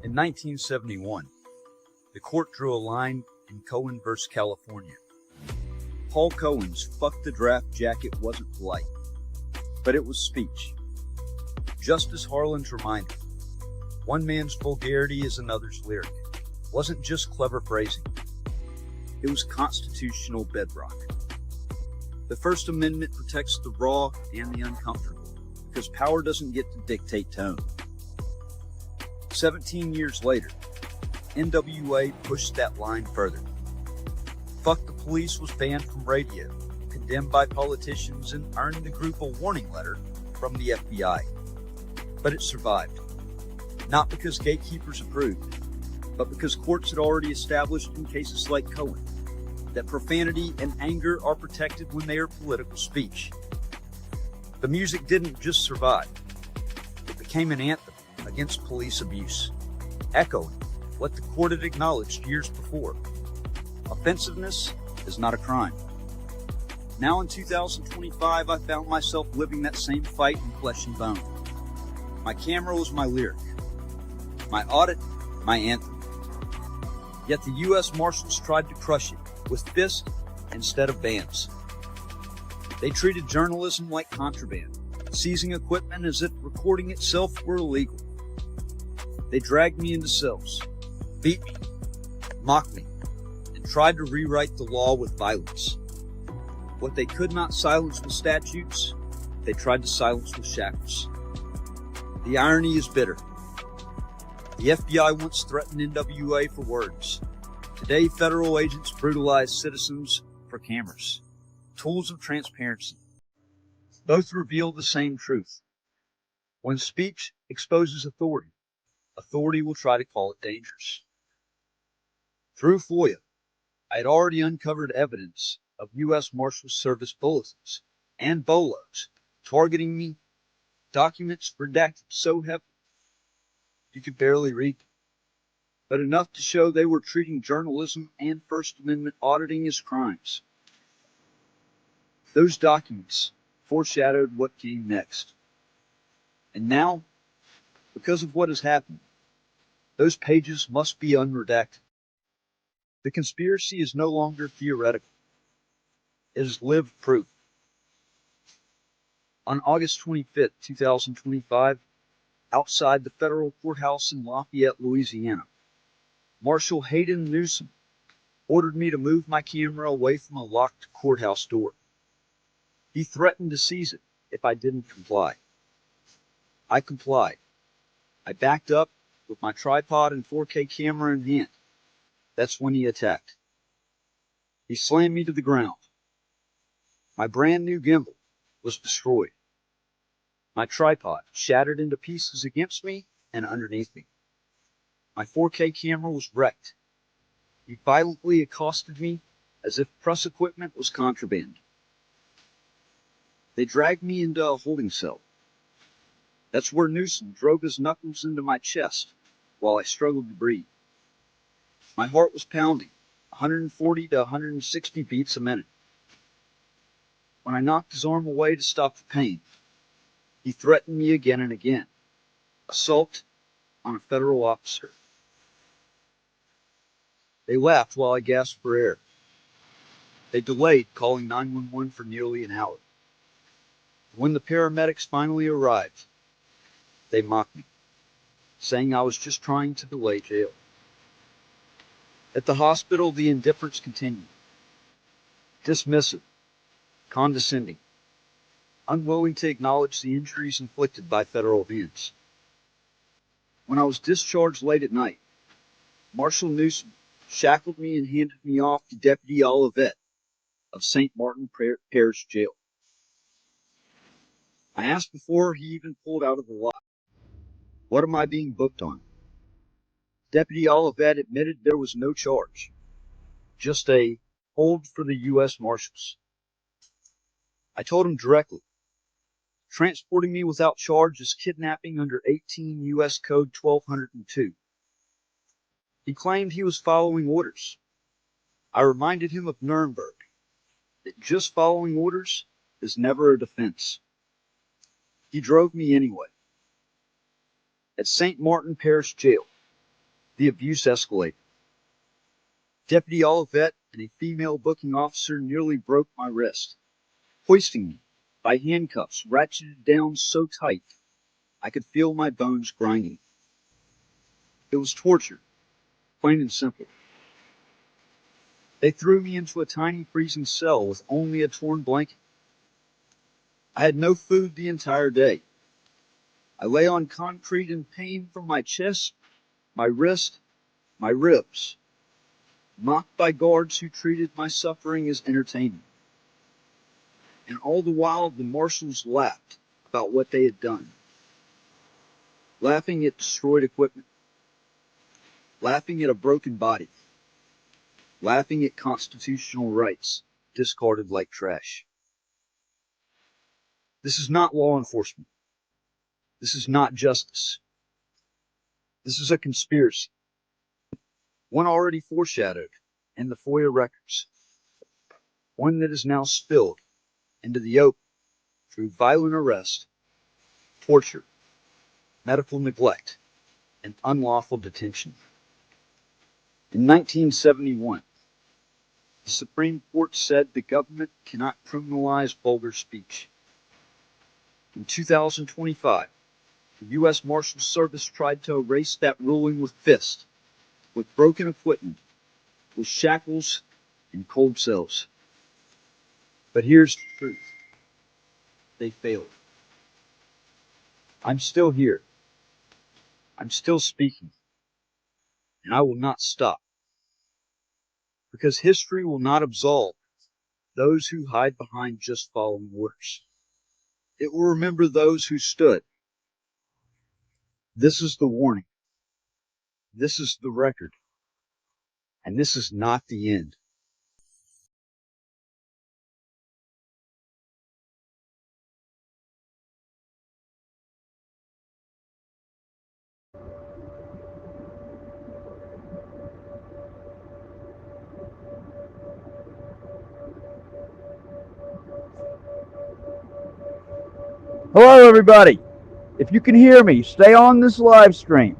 In 1971, the court drew a line in Cohen v. California. Paul Cohen's "fuck the draft" jacket wasn't polite, but it was speech. Justice Harlan's reminder, one man's vulgarity is another's lyric, wasn't just clever phrasing. It was constitutional bedrock. The First Amendment protects the raw and the uncomfortable, because power doesn't get to dictate tone. 17 years later, NWA pushed that line further. Fuck the Police was banned from radio, condemned by politicians, and earned the group a warning letter from the FBI. But it survived. Not because gatekeepers approved, but because courts had already established in cases like Cohen that profanity and anger are protected when they are political speech. The music didn't just survive. It became an anthem against police abuse, echoing what the court had acknowledged years before. Offensiveness is not a crime. Now in 2025, I found myself living that same fight in flesh and bone. My camera was my lyric, my audit, my anthem. Yet the U.S. Marshals tried to crush it with fists instead of bans. They treated journalism like contraband, seizing equipment as if recording itself were illegal. They dragged me into cells, beat me, mocked me, and tried to rewrite the law with violence. What they could not silence with statutes, they tried to silence with shackles. The irony is bitter. The FBI once threatened NWA for words. Today, federal agents brutalize citizens for cameras. Tools of transparency. Both reveal the same truth. When speech exposes authority, authority will try to call it dangerous. Through FOIA, I had already uncovered evidence of U.S. Marshals Service bulletins and BOLOs targeting me, documents redacted so heavily you could barely read them, but enough to show they were treating journalism and First Amendment auditing as crimes. Those documents foreshadowed what came next. And now, because of what has happened, those pages must be unredacted. The conspiracy is no longer theoretical. It is lived proof. On August 25, 2025, outside the federal courthouse in Lafayette, Louisiana, Marshal Hayden Newsom ordered me to move my camera away from a locked courthouse door. He threatened to seize it if I didn't comply. I complied. I backed up with my tripod and 4K camera in hand. That's when he attacked. He slammed me to the ground. My brand new gimbal was destroyed. My tripod shattered into pieces against me and underneath me. My 4K camera was wrecked. He violently accosted me as if press equipment was contraband. They dragged me into a holding cell. That's where Newsom drove his knuckles into my chest while I struggled to breathe. My heart was pounding, 140 to 160 beats a minute. When I knocked his arm away to stop the pain, he threatened me again and again. Assault on a federal officer. They laughed while I gasped for air. They delayed calling 911 for nearly an hour. When the paramedics finally arrived, they mocked me, saying I was just trying to delay jail. At the hospital, the indifference continued. Dismissive, condescending, unwilling to acknowledge the injuries inflicted by federal hands. When I was discharged late at night, Marshal Newsom shackled me and handed me off to Deputy Olivet of St. Martin Parish Jail. I asked before he even pulled out of the lock, "What am I being booked on?" Deputy Olivet admitted there was no charge, just a hold for the U.S. Marshals. I told him directly, transporting me without charge is kidnapping under 18 U.S. Code 1202. He claimed he was following orders. I reminded him of Nuremberg, that just following orders is never a defense. He drove me anyway. At St. Martin Parish Jail, The abuse escalated. Deputy Olivet and a female booking officer nearly broke my wrist, hoisting me by handcuffs ratcheted down so tight I could feel my bones grinding. It was torture, plain and simple. They threw me into a tiny freezing cell with only a torn blanket. I had no food the entire day. I lay on concrete in pain from my chest, my wrist, my ribs, mocked by guards who treated my suffering as entertainment. And all the while the marshals laughed about what they had done. Laughing at destroyed equipment, laughing at a broken body, laughing at constitutional rights discarded like trash. This is not law enforcement. This is not justice. This is a conspiracy. One already foreshadowed in the FOIA records. One that is now spilled into the open through violent arrest, torture, medical neglect, and unlawful detention. In 1971, the Supreme Court said the government cannot criminalize vulgar speech. In 2025, the U.S. Marshals Service tried to erase that ruling with fists, with broken equipment, with shackles and cold cells. But here's the truth. They failed. I'm still here. I'm still speaking. And I will not stop. Because history will not absolve those who hide behind just following orders. It will remember those who stood. This is the warning. This is the record. And this is not the end. Hello, everybody. If you can hear me, stay on this live stream.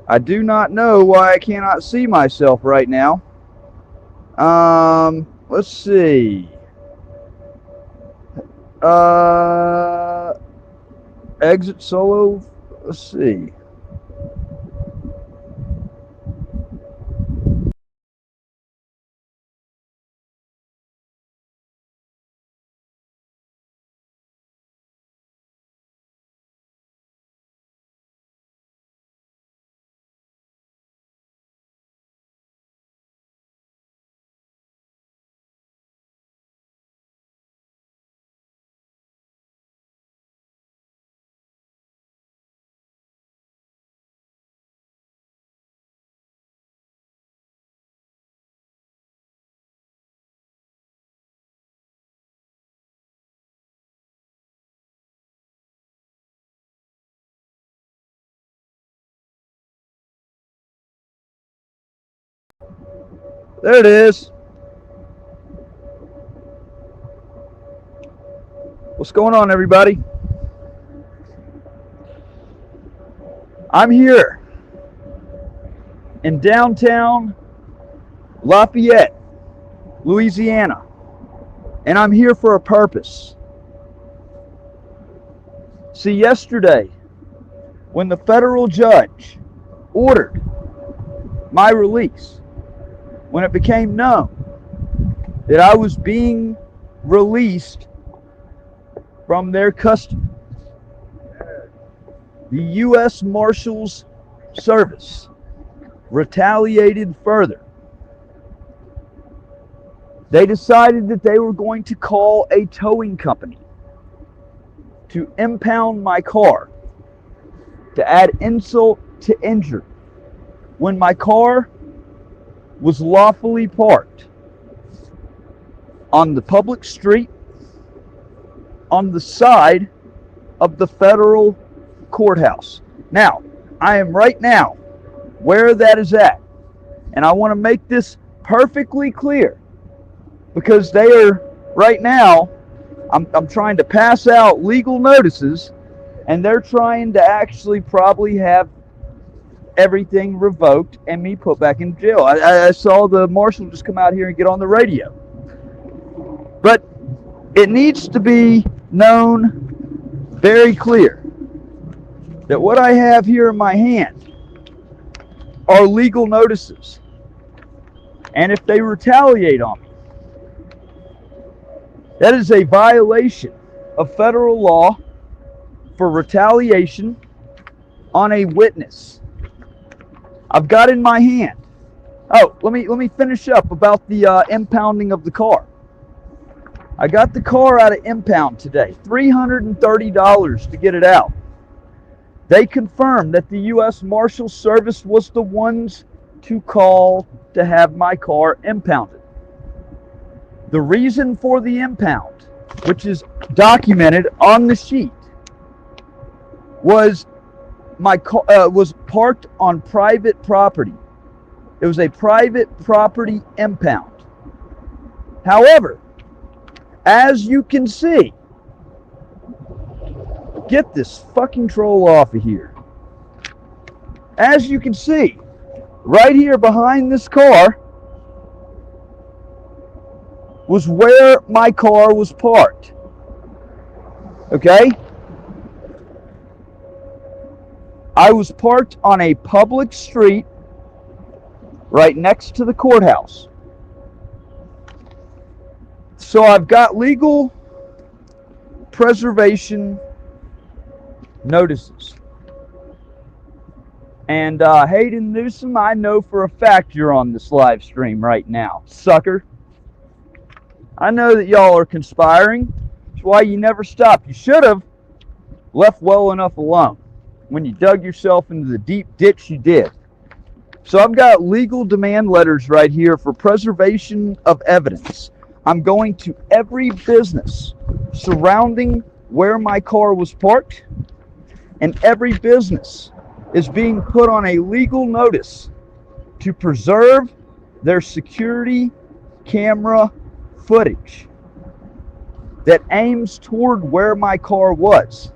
I do not know why I cannot see myself right now. Let's see. Exit solo. Let's see. There it is. What's going on, everybody? I'm here in downtown Lafayette, Louisiana, and I'm here for a purpose. See, yesterday, when the federal judge ordered my release, when it became known that I was being released from their custody, the U.S. Marshals Service retaliated further. They decided that they were going to call a towing company to impound my car, to add insult to injury, when my car was lawfully parked on the public street on the side of the federal courthouse. Now, I am right now where that is at, and I want to make this perfectly clear, because they are right now, I'm trying to pass out legal notices, and they're trying to actually probably have everything revoked and me put back in jail. I saw the marshal just come out here and get on the radio. But it needs to be known very clear that what I have here in my hand are legal notices. And if they retaliate on me, that is a violation of federal law for retaliation on a witness. I've got in my hand. Oh, let me finish up about the impounding of the car. I got the car out of impound today. $330 to get it out. They confirmed that the U.S. Marshal Service was the ones to call to have my car impounded. The reason for the impound, which is documented on the sheet, was my car was parked on private property. It was a private property impound. However, as you can see, get this fucking troll off of here. As you can see, right here behind this car was where my car was parked. Okay? I was parked on a public street right next to the courthouse. So I've got legal preservation notices. And Hayden Newsom, I know for a fact you're on this live stream right now, sucker. I know that y'all are conspiring. That's why you never stopped. You should have left well enough alone when you dug yourself into the deep ditch you did. So I've got legal demand letters right here for preservation of evidence. I'm going to every business surrounding where my car was parked, and every business is being put on a legal notice to preserve their security camera footage that aims toward where my car was.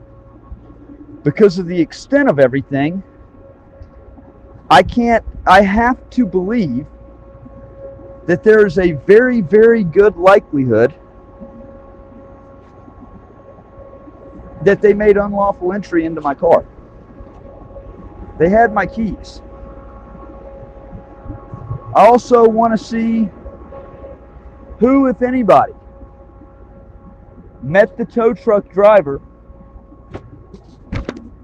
Because of the extent of everything, I have to believe that there is a very, very good likelihood that they made unlawful entry into my car. They had my keys. I also want to see who, if anybody, met the tow truck driver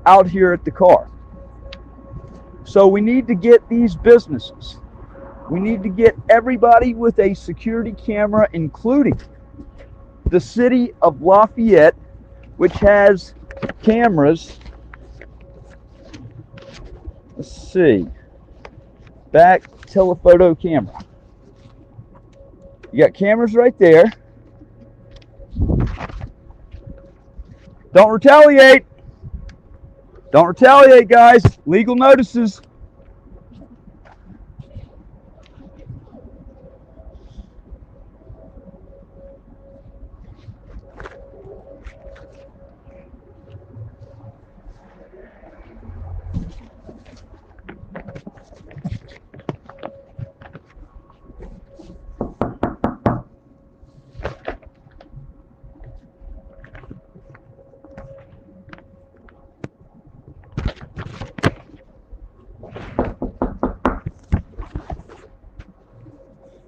out here at the car. So we need to get these businesses. We need to get everybody with a security camera, including the city of Lafayette, which has cameras. Let's see. Back telephoto camera. You got cameras right there. Don't retaliate. Don't retaliate, guys. Legal notices.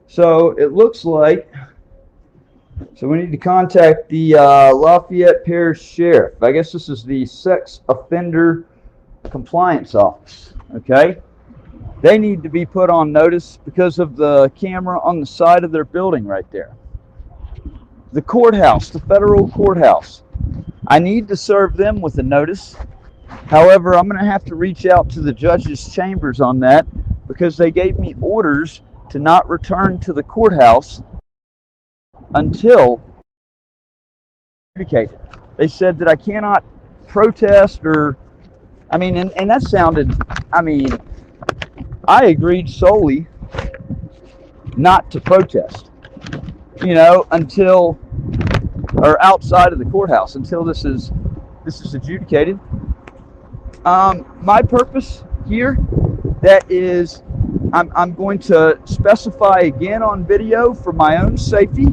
So it looks like, so we need to contact the Lafayette Parish Sheriff. I guess this is the Sex Offender Compliance Office, okay? They need to be put on notice because of the camera on the side of their building right there. The courthouse, the federal courthouse. I need to serve them with a notice. However, I'm going to have to reach out to the judge's chambers on that because they gave me orders to not return to the courthouse until adjudicated. They said that I cannot protest or, I mean, and that sounded, I mean, I agreed solely not to protest, you know, until, or outside of the courthouse until this is adjudicated. My purpose here that is, I'm going to specify again on video for my own safety,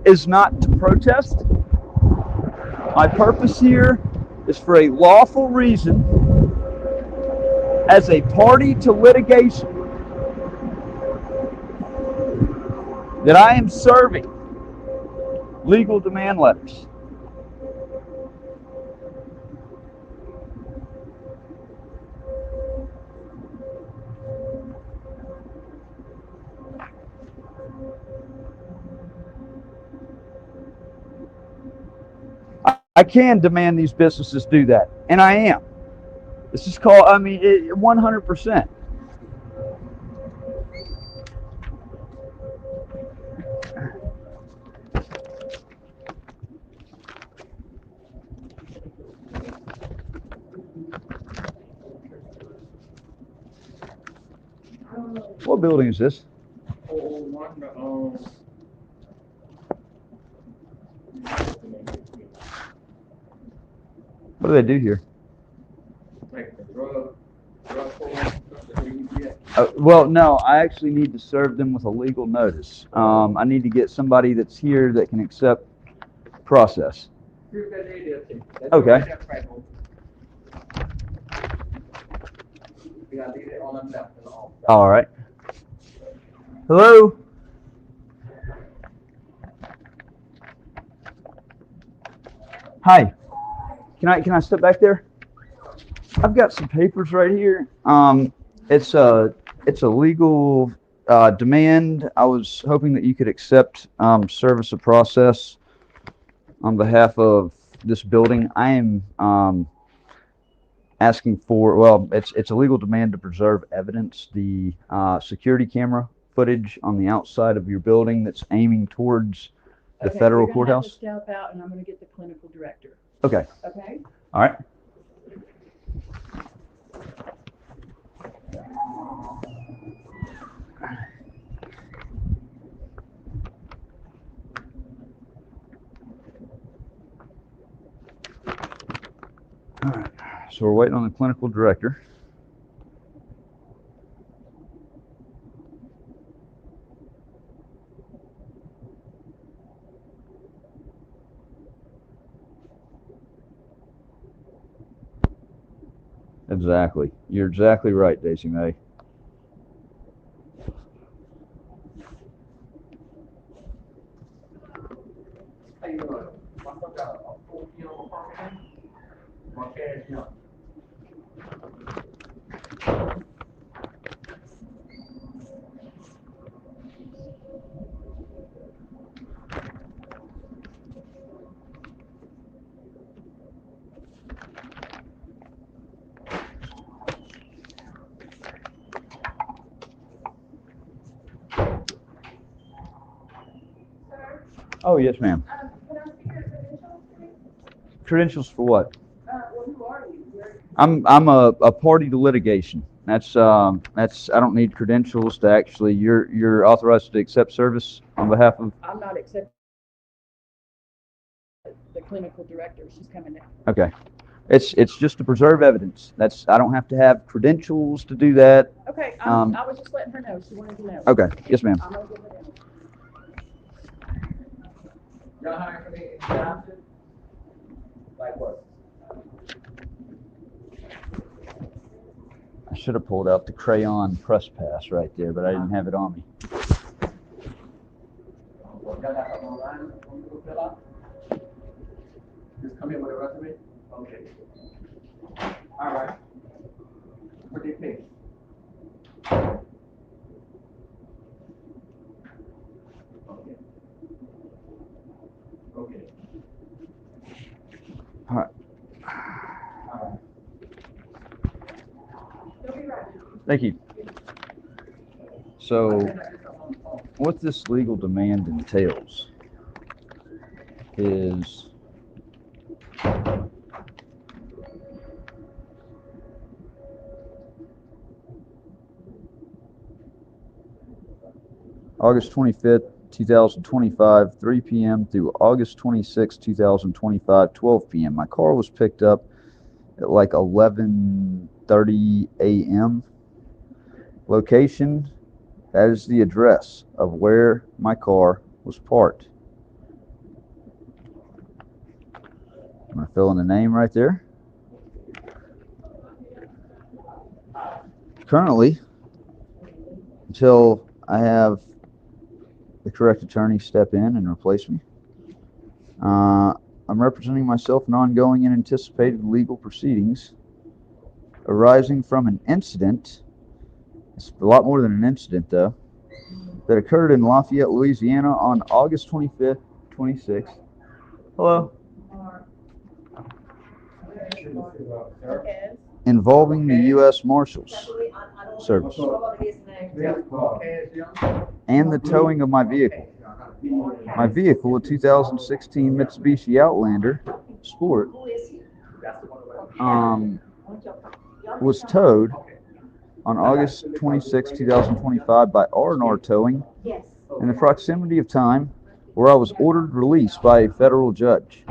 is not to protest. My purpose here is for a lawful reason as a party to litigation that I am serving legal demand letters. I can demand these businesses do that, and I am. This is called, 100%. What building is this? What do they do here? Well, no, I actually need to serve them with a legal notice. I need to get somebody that's here that can accept process. Okay. All right. Hello? Hi. Can I step back there? I've got some papers right here. It's a legal demand. I was hoping that you could accept service of process on behalf of this building. I am asking for, well, it's a legal demand to preserve evidence. The security camera footage on the outside of your building that's aiming towards the federal courthouse. You're gonna have to step out, and I'm gonna get the clinical director. Okay. Okay. All right. All right. So we're waiting on the clinical director. Exactly. You're exactly right, Daisy May. How you doing? I've got a 4 apartment. My cash young. Oh, yes, ma'am. Can I see your credentials, please? Credentials for what? Well, who are you? I'm a party to litigation. That's I don't need credentials to actually. You're authorized to accept service on behalf of. I'm not accepting the clinical director. She's coming now. Okay. It's just to preserve evidence. I don't have to have credentials to do that. Okay, I was just letting her know. She wanted to know. Okay. Yes, ma'am. I'm gonna give her that. Y'all hiring for me in Johnson? Like what? I should have pulled out the crayon press pass right there, but I didn't have it on me. Y'all got something online for me to fill out? Just come in with a resume? Okay. All right. What do you think? Okay. Okay. All right. All right. She'll be right. Thank you. So, what this legal demand entails is August 25th, 2025, 3 p.m. through August 26th, 2025, 12 p.m. My car was picked up at like 11:30 a.m. Location, that is the address of where my car was parked. I'm going to fill in the name right there. Currently, until I have the correct attorney step in and replace me, I'm representing myself in ongoing and anticipated legal proceedings arising from an incident. It's a lot more than an incident, though, that occurred in Lafayette, Louisiana on August 25th, 26th. Hello. Involving the U.S. Marshals Service and the towing of my vehicle. My vehicle, a 2016 Mitsubishi Outlander Sport, was towed on August 26, 2025 by R&R Towing in the proximity of time where I was ordered released by a federal judge.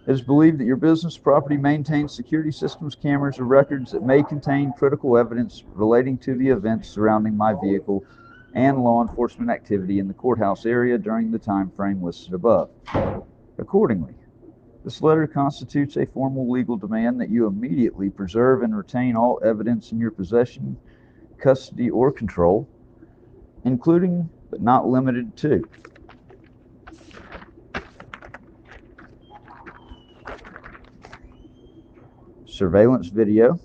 It is believed that your business property maintains security systems, cameras, or records that may contain critical evidence relating to the events surrounding my vehicle and law enforcement activity in the courthouse area during the time frame listed above. Accordingly, this letter constitutes a formal legal demand that you immediately preserve and retain all evidence in your possession, custody, or control, including but not limited to surveillance video,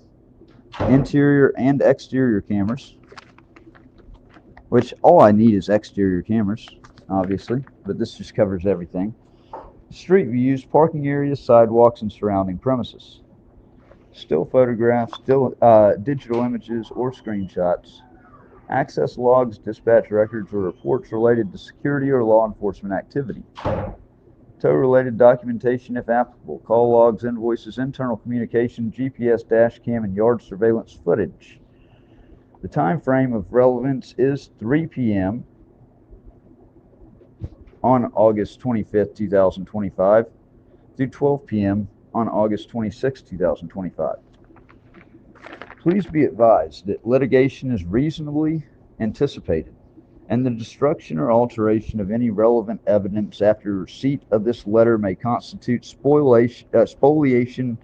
interior and exterior cameras, which all I need is exterior cameras, obviously, but this just covers everything. Street views, parking areas, sidewalks, and surrounding premises. Still photographs, digital images or screenshots, access logs, dispatch records, or reports related to security or law enforcement activity. Tow-related documentation if applicable, call logs, invoices, internal communication, GPS, dash cam, and yard surveillance footage. The time frame of relevance is 3 p.m. on August 25th, 2025 through 12 p.m. on August 26, 2025. Please be advised that litigation is reasonably anticipated, and the destruction or alteration of any relevant evidence after receipt of this letter may constitute spoliation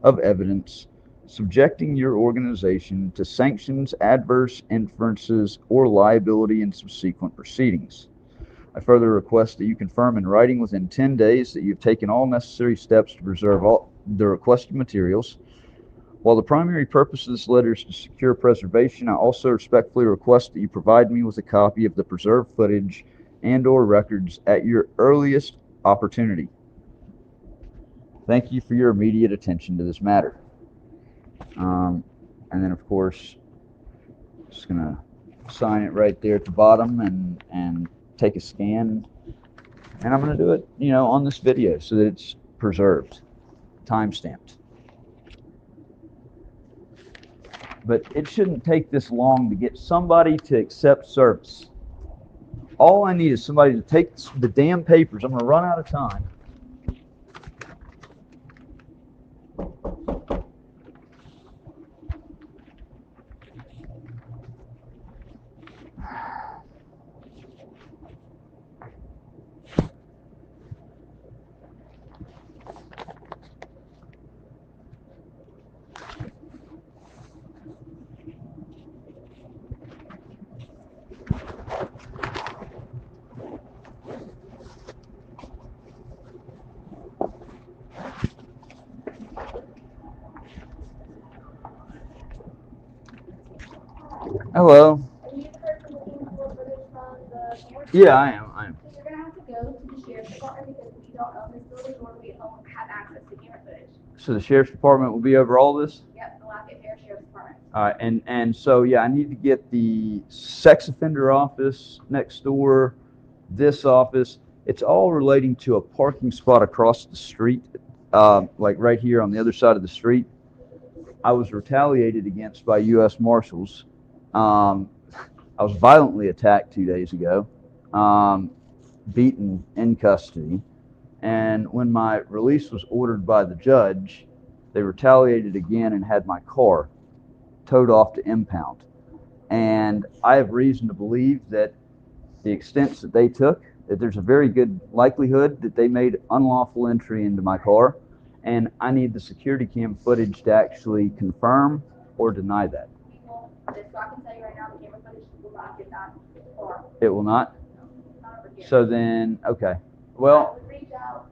of evidence, subjecting your organization to sanctions, adverse inferences, or liability in subsequent proceedings. I further request that you confirm in writing within 10 days that you've taken all necessary steps to preserve all the requested materials. While the primary purpose of this letter is to secure preservation, I also respectfully request that you provide me with a copy of the preserved footage and/or records at your earliest opportunity. Thank you for your immediate attention to this matter. And then, of course, just gonna sign it right there at the bottom and take a scan. And I'm gonna do it, on this video so that it's preserved, time-stamped. But it shouldn't take this long to get somebody to accept service. All I need is somebody to take the damn papers. I'm going to run out of time. Hello. Yeah, I am. So you're gonna have to go to the sheriff's department because we don't own this building, nor do we have access to camera footage. So the sheriff's department will be over all this? Yep, the Lafayette Parish Sheriff's Department. All right, and so, yeah, I need to get the sex offender office next door, this office. It's all relating to a parking spot across the street, like right here on the other side of the street. I was retaliated against by U.S. Marshals. I was violently attacked 2 days ago, beaten in custody. And when my release was ordered by the judge, they retaliated again and had my car towed off to impound. and I have reason to believe that the extents that they took, that there's a very good likelihood that they made unlawful entry into my car, and I need the security cam footage to actually confirm or deny that. We won't, so I can tell you right now, the camera footage will not get that far. It will not? Not over here. So then, okay. I Well, would reach out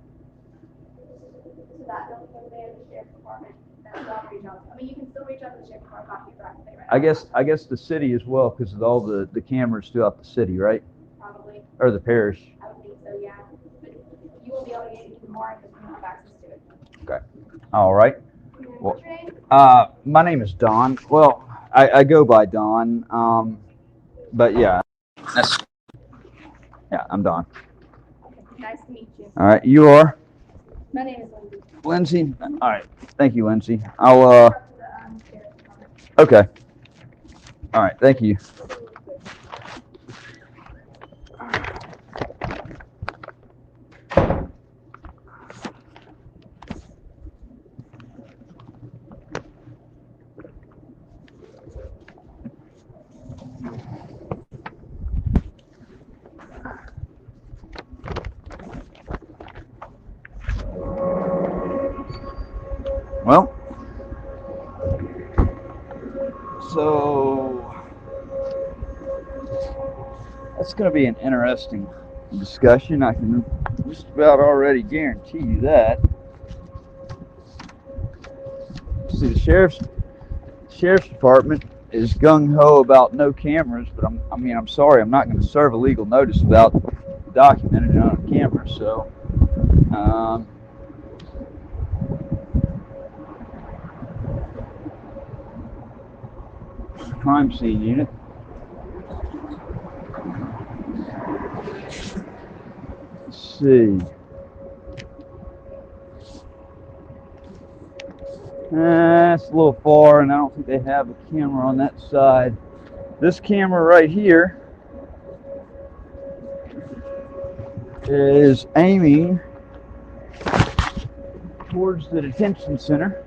to that building over there, the sheriff's department, and so I'll reach out. I mean, you can still reach out to the sheriff's department, not keep right there. I guess the city as well, because of all the cameras throughout the city, right? Probably, Or the parish. I would think so, yeah. But you will be able to get it tomorrow because we don't have access to it. Okay. All right. What's your name? My name is Don. Well, I go by Don. But yeah, I'm Don. Nice to meet you. All right, you are My name is Lindsay. Lindsay. All right, thank you, Lindsay. I'll Up to the sheriff's department. okay. All right, thank you. Well, so that's going to be an interesting discussion. I can just about already guarantee you that. See, the sheriff's department is gung ho about no cameras, but I'm sorry, I'm not going to serve a legal notice without documenting it on camera. So, crime scene unit. Let's see. That's a little far, and I don't think they have a camera on that side. This camera right here is aiming towards the detention center.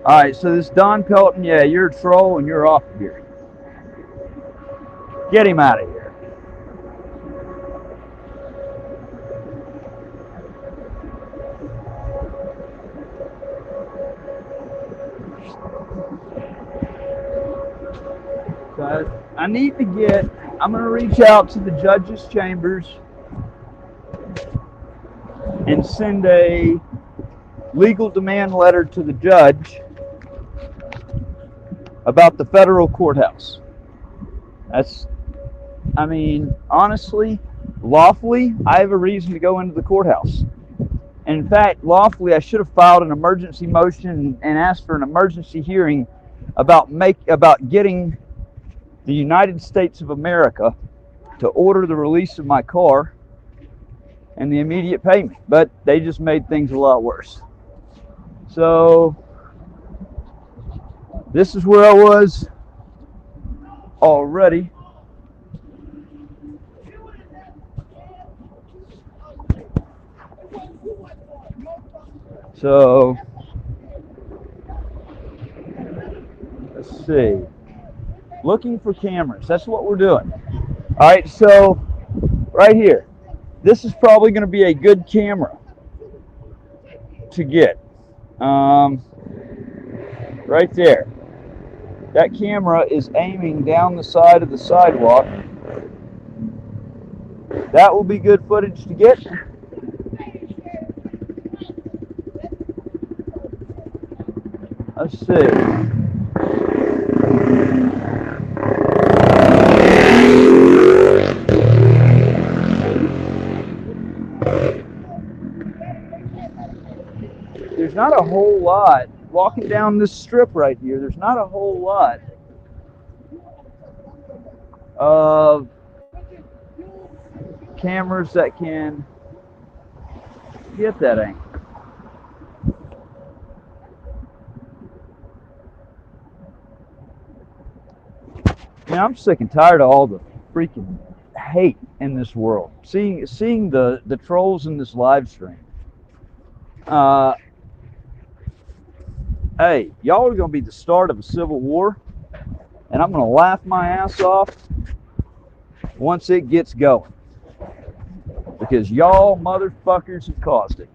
All right, so this Don Pelton, yeah, you're a troll and you're off of here. Get him out of here. So I need to I'm going to reach out to the judge's chambers and send a legal demand letter to the judge about the federal courthouse. Honestly, lawfully, I have a reason to go into the courthouse. And in fact, lawfully, I should have filed an emergency motion and asked for an emergency hearing about getting the United States of America to order the release of my car and the immediate payment. But they just made things a lot worse. So this is where I was already. So let's see. Looking for cameras. That's what we're doing. All right, so right here. This is probably going to be a good camera to get. Right there. That camera is aiming down the side of the sidewalk. That will be good footage to get. Let's see. There's not a whole lot. Walking down this strip right here, there's not a whole lot of cameras that can get that angle. I'm sick and tired of all the freaking hate in this world. Seeing the trolls in this live stream. Hey, y'all are gonna be the start of a civil war, and I'm gonna laugh my ass off once it gets going, because y'all motherfuckers have caused it.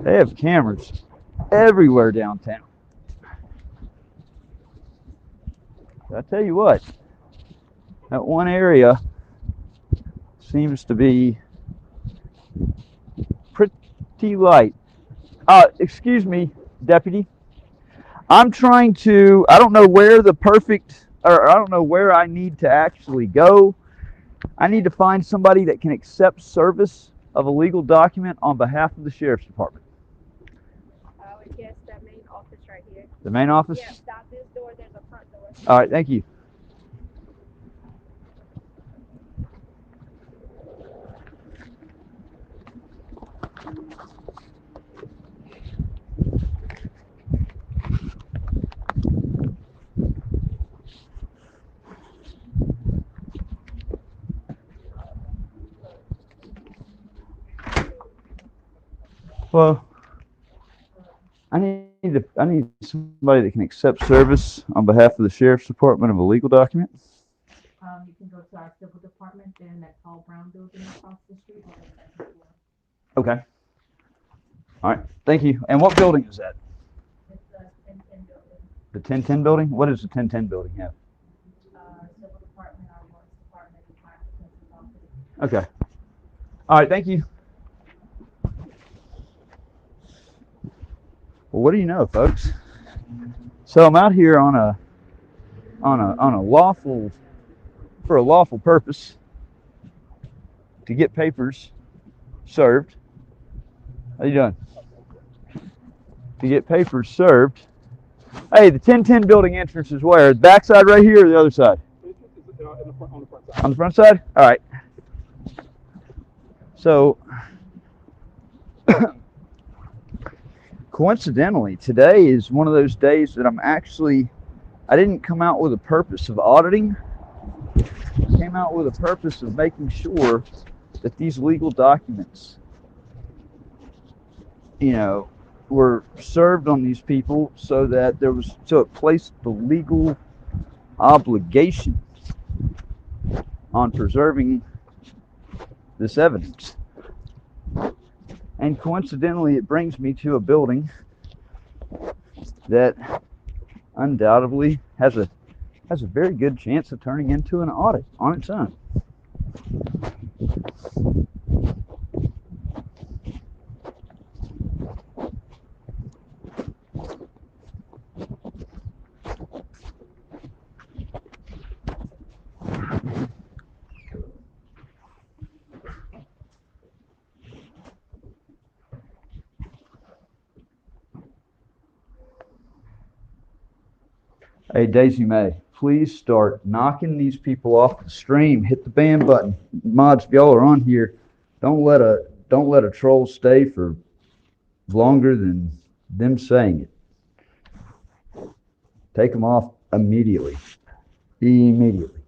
They have cameras everywhere downtown. I tell you what, that one area seems to be pretty light. Excuse me, deputy. I'm trying to, I don't know where the perfect, or I don't know where I need to actually go. I need to find somebody that can accept service of a legal document on behalf of the sheriff's department. Yes, that main office right here. The main office? Yeah, stop this door, there's a front door. All right, thank you. Well, I need somebody that can accept service on behalf of the sheriff's department of a legal document. You can go to our civil department, they're in that tall brown building across the street. On the second floor. Okay. All right. Thank you. And what building is that? It's the 1010 building. The 1010 building? What does the 1010 building have? Civil department, our warrants department, and fire defense's office. Okay. All right. Thank you. Well, what do you know, folks? So I'm out here on a lawful purpose to get papers served. How you doing? To get papers served. Hey, the 1010 building entrance is where? The backside right here or the other side? On the front side. On the front side? All right. So, coincidentally, today is one of those days that I didn't come out with a purpose of auditing. I came out with a purpose of making sure that these legal documents, were served on these people so it placed the legal obligation on preserving this evidence. And coincidentally, it brings me to a building that undoubtedly has a very good chance of turning into an audit on its own. Hey, Daisy May, please start knocking these people off the stream. Hit the ban button. Mods, if y'all are on here, don't let a troll stay for longer than them saying it. Take them off immediately. Immediately.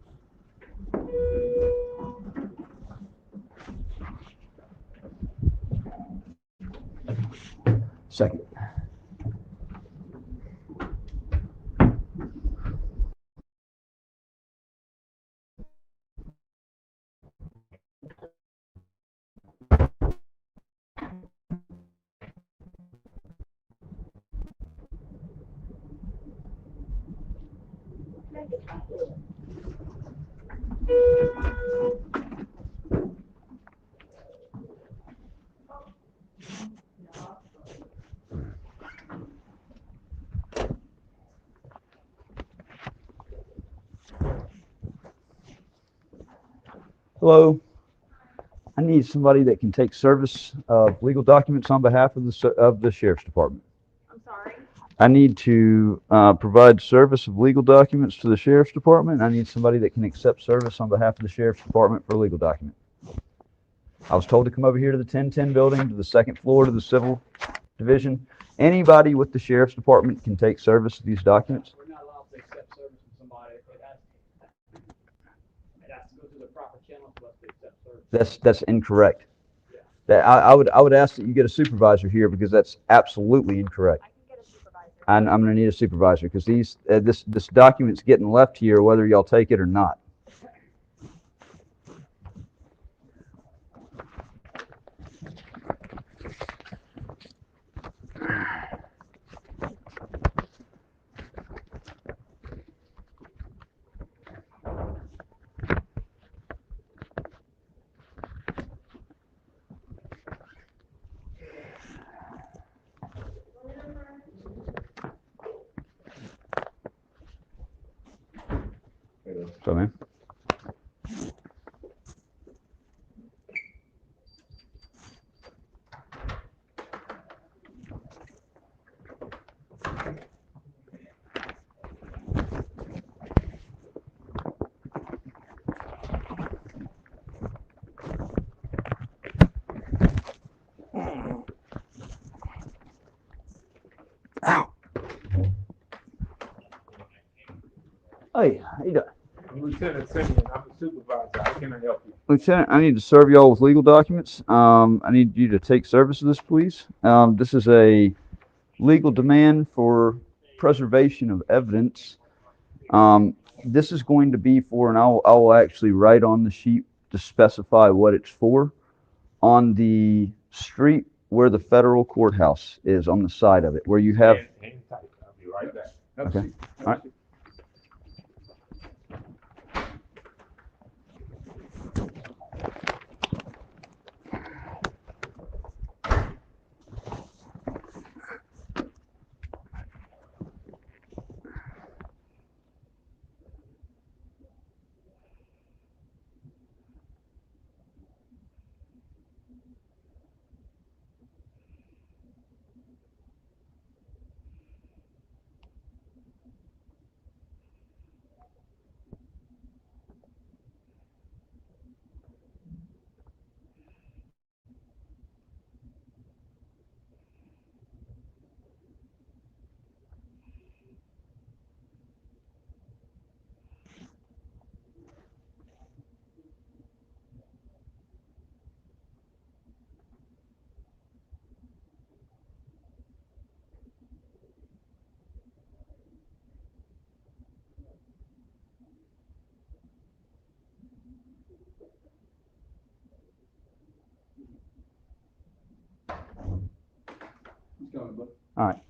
Second. Hello. I need somebody that can take service of legal documents on behalf of the sheriff's department. I'm sorry. I need to provide service of legal documents to the sheriff's department. I need somebody that can accept service on behalf of the sheriff's department for a legal document. I was told to come over here to the 1010 building, to the second floor, to the civil division. Anybody with the sheriff's department can take service of these documents. We're not allowed to accept service from somebody. It has to go through the proper channel for us to accept service. That's incorrect. Yeah. That I would ask that you get a supervisor here because that's absolutely incorrect. I can get a supervisor. I'm going to need a supervisor because this document's getting left here whether y'all take it or not. So, man. Ow. Hey, how you doing? I'm Lieutenant Simeon. I'm the supervisor. How can I help you? Lieutenant, I need to serve y'all with legal documents. I need you to take service of this, please. This is a legal demand for preservation of evidence. This is going to be for, and I will actually write on the sheet to specify what it's for, on the street where the federal courthouse is, on the side of it, where you have. Hang tight. I'll be right back. Okay. All right. All right.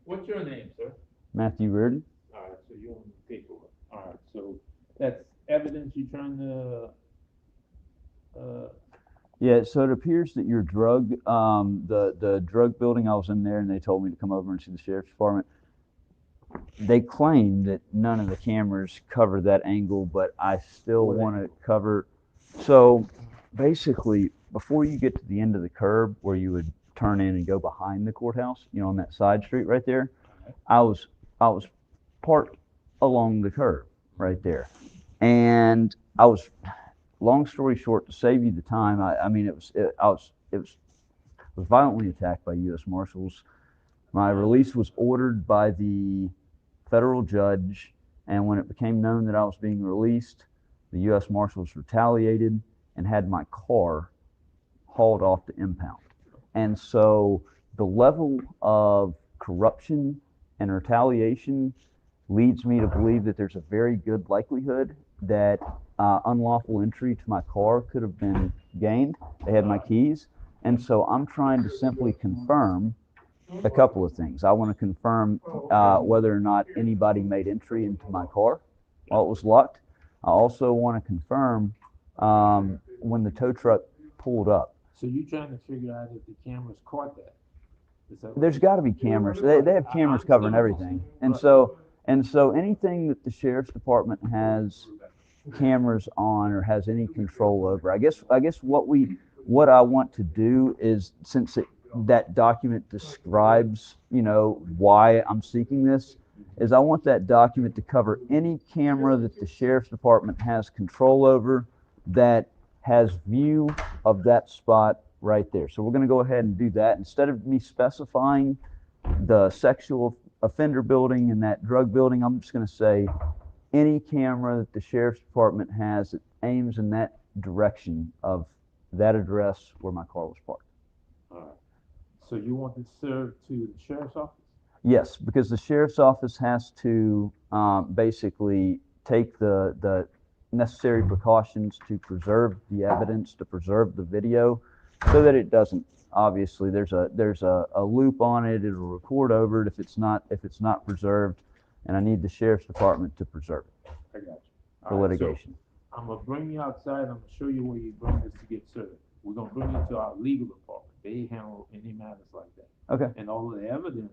What's your name, sir? Matthew Reardon. All right, so you own the paperwork. All right, so that's evidence you're trying to, Yeah, so it appears that your drug, the drug building, I was in there and they told me to come over and see the sheriff's department. They claim that none of the cameras cover that angle, but I still want to cover. So basically, before you get to the end of the curb where you would turn in and go behind the courthouse, you know, on that side street right there, I was parked along the curb right there, and I was. Long story short, to save you the time, I mean, it was violently attacked by U.S. Marshals. My release was ordered by the federal judge, and when it became known that I was being released, the U.S. Marshals retaliated and had my car hauled off to impound. And so the level of corruption and retaliation leads me to believe that there's a very good likelihood that unlawful entry to my car could have been gained. They had my keys. And so I'm trying to simply confirm a couple of things. I want to confirm whether or not anybody made entry into my car while it was locked. I also want to confirm when the tow truck pulled up. So you're trying to figure out if the cameras caught that? Is that what There's you- got to be cameras. They have cameras covering everything. And so anything that the sheriff's department has cameras on or has any control over, I guess what I want to do is, since that document describes, why I'm seeking this, is I want that document to cover any camera that the sheriff's department has control over that has view of that spot right there. So we're going to go ahead and do that. Instead of me specifying the sexual offender building and that drug building, I'm just going to say any camera that the sheriff's department has that aims in that direction of that address where my car was parked. All right. So you want this served to the sheriff's office? Yes, because the sheriff's office has to basically take the necessary precautions to preserve the evidence, to preserve the video, so that it doesn't. Obviously, there's a loop on it. It'll record over it if it's not preserved, and I need the sheriff's department to preserve it I got you. for All right, litigation. So I'm gonna bring you outside. I'm gonna show you where you bring this to get served. We're gonna bring you to our legal department. They handle any matters like that. Okay. And all of the evidence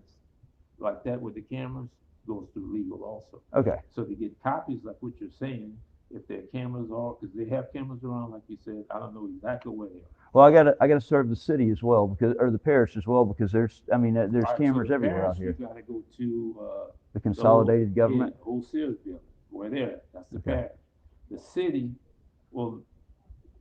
like that with the cameras goes through legal also. Okay. So to get copies like what you're saying, if their cameras are, because they have cameras around, like you said, I don't know exactly where they are. Well, I gotta serve the city as well, or the parish as well, because there's All right, so cameras the everywhere out parish, here. You gotta go to, The consolidated government. Yeah, Old Sears building, where they're at, that's the Okay. parish. The city, well,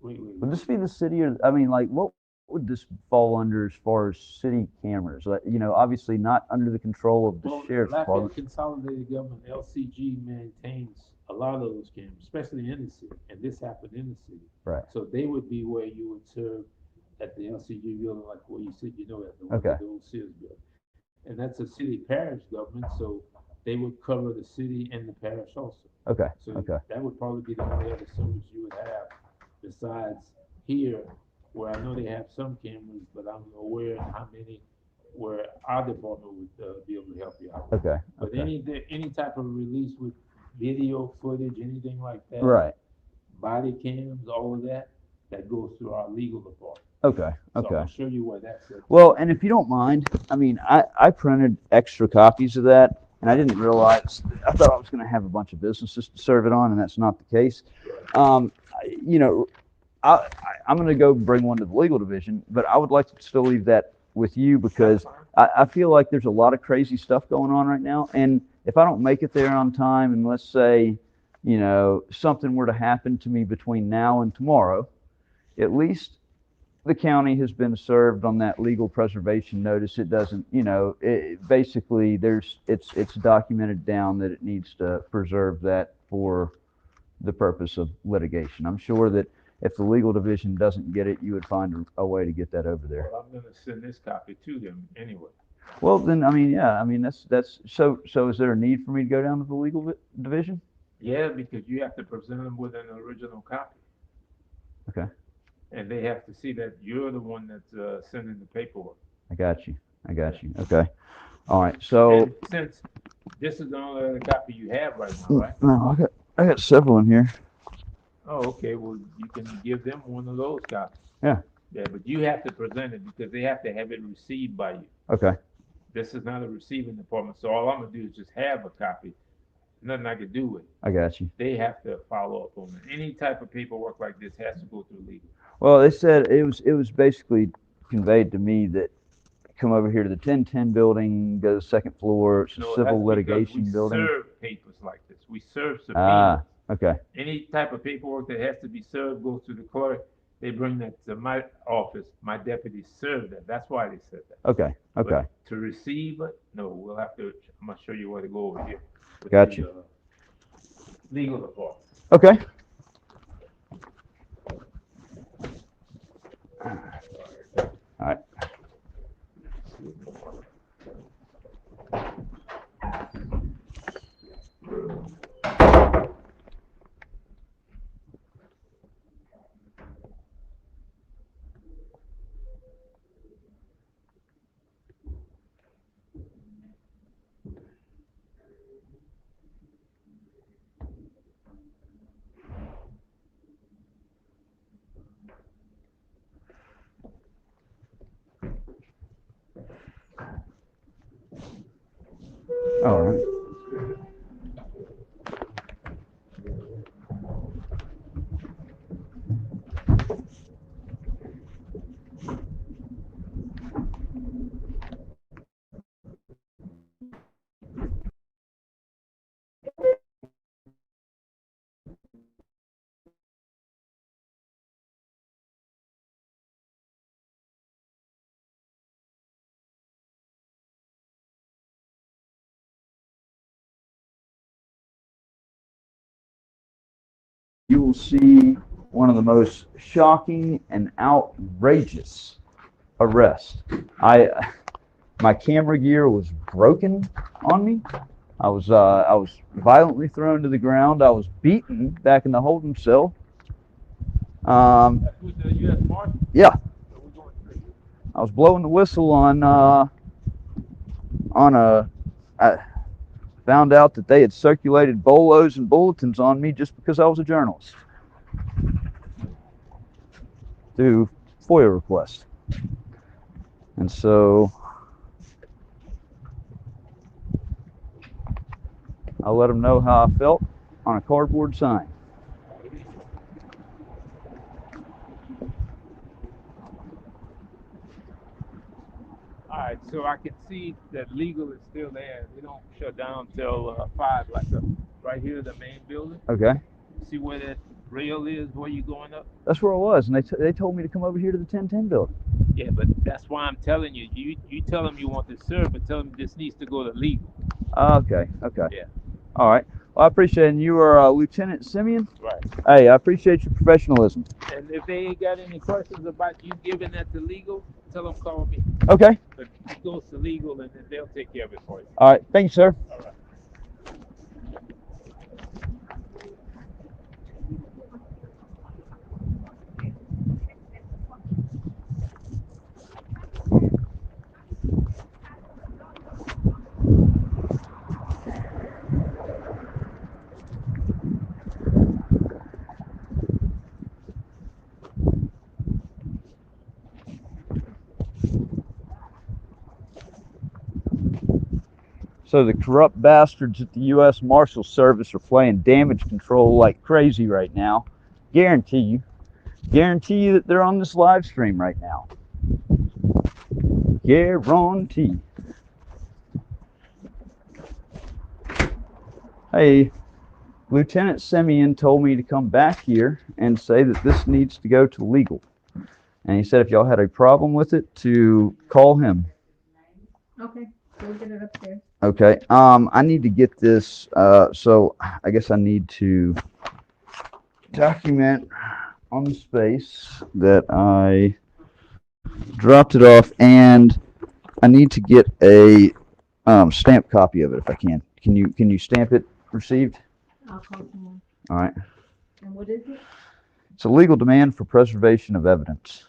wait. Would this be the city, or what would this fall under as far as city cameras? Like, obviously not under the control of the Well, sheriff's Lafayette department. Consolidated Government, LCG, maintains a lot of those cameras, especially in the city, and this happened in the city. Right. So they would be where you would serve at the LCG building, like where you said, at the Okay. the Old Sears building. And that's a city parish government, so they would cover the city and the parish also. Okay. So Okay. that would probably be the only other service you would have besides here, where I know they have some cameras, but I'm aware of how many where our department would be able to help you out. Okay. But Okay. any type of release with video footage, anything like that. Right. Body cams, all of that, that goes through our legal department. Okay. So Okay. I'll show you where that's at. Well, and if you don't mind, I printed extra copies of that, and I didn't realize, I thought I was going to have a bunch of businesses to serve it on, and that's not the case. I'm going to go bring one to the legal division, but I would like to still leave that with you, because I feel like there's a lot of crazy stuff going on right now. And if I don't make it there on time, and let's say, something were to happen to me between now and tomorrow, at least the county has been served on that legal preservation notice. It doesn't, basically it's documented down that it needs to preserve that for the purpose of litigation. I'm sure that if the legal division doesn't get it, you would find a way to get that over there. Well, I'm gonna send this copy to them anyway. Well, then, that's, so is there a need for me to go down to the legal division? Yeah, because you have to present them with an original copy. Okay. And they have to see that you're the one that's sending the paperwork. I got you. Okay. All right. So, And since this is the only other copy you have right now, right? no, I got several in here. Oh, okay, well, you can give them one of those copies. Yeah. Yeah, but you have to present it because they have to have it received by you. Okay. This is not a receiving department, so all I'm gonna do is just have a copy. Nothing I can do with it. I got you. They have to follow up on it. Any type of paperwork like this has to go through legal. Well, they said it was basically conveyed to me that come over here to the 1010 building, go to the second floor, it's a No, that's civil because litigation building. We serve papers like this. We serve subpoenas. Ah, okay. Any type of paperwork that has to be served goes to the clerk. They bring that to my office. My deputies serve that. That's why they said that. Okay. Okay. But to receive it, no, we'll have to, I'm gonna show you where to go over here. with Gotcha. the, legal department. Okay. All right. All right. You will see one of the most shocking and outrageous arrests. My camera gear was broken on me. I was violently thrown to the ground. I was beaten back in the holding cell. That's with the U.S. Marshal? Yeah, So we're going straight. I was blowing the whistle on I found out that they had circulated bolos and bulletins on me just because I was a journalist through FOIA request. And so I let them know how I felt on a cardboard sign. All right, so I can see that legal is still there. They don't shut down till 5, like right here, the main building. Okay, See where that rail is, where you going up? that's where I was, and they told me to come over here to the 1010 building. Yeah, but that's why I'm telling you. You tell them you want to serve, but tell them this needs to go to legal. Okay. Yeah. All right. Well, I appreciate it. And you are Lieutenant Simeon? Right. Hey, I appreciate your professionalism. And if they ain't got any questions about you giving that to legal, tell them call me. Okay. But it goes to legal, and then they'll take care of it for you. All right. Thank you, sir. All right. So the corrupt bastards at the U.S. Marshal Service are playing damage control like crazy right now. Guarantee you that they're on this live stream right now. Guarantee. Hey, Lieutenant Simeon told me to come back here and say that this needs to go to legal. And he said if y'all had a problem with it, to call him. Okay, we'll get it upstairs. Okay. I need to get this. So I guess I need to document on the space that I dropped it off, and I need to get a stamped copy of it if I can. Can you stamp it received? I'll call someone. All right. And what is it? It's a legal demand for preservation of evidence.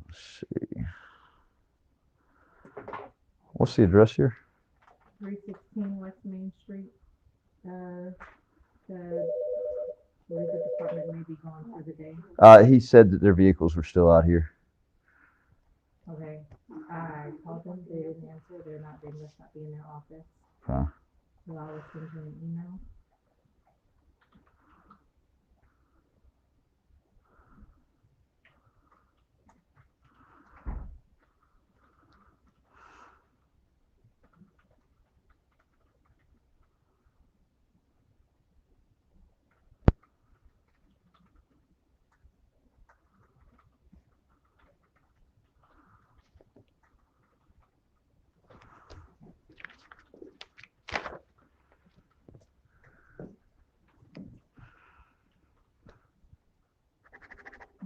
Let's see. What's the address here? 316 West Main Street. The department may be gone for the day. He said that their vehicles were still out here. Okay, I called them, they didn't answer, they must not be in their office. Huh. So I will send you an email.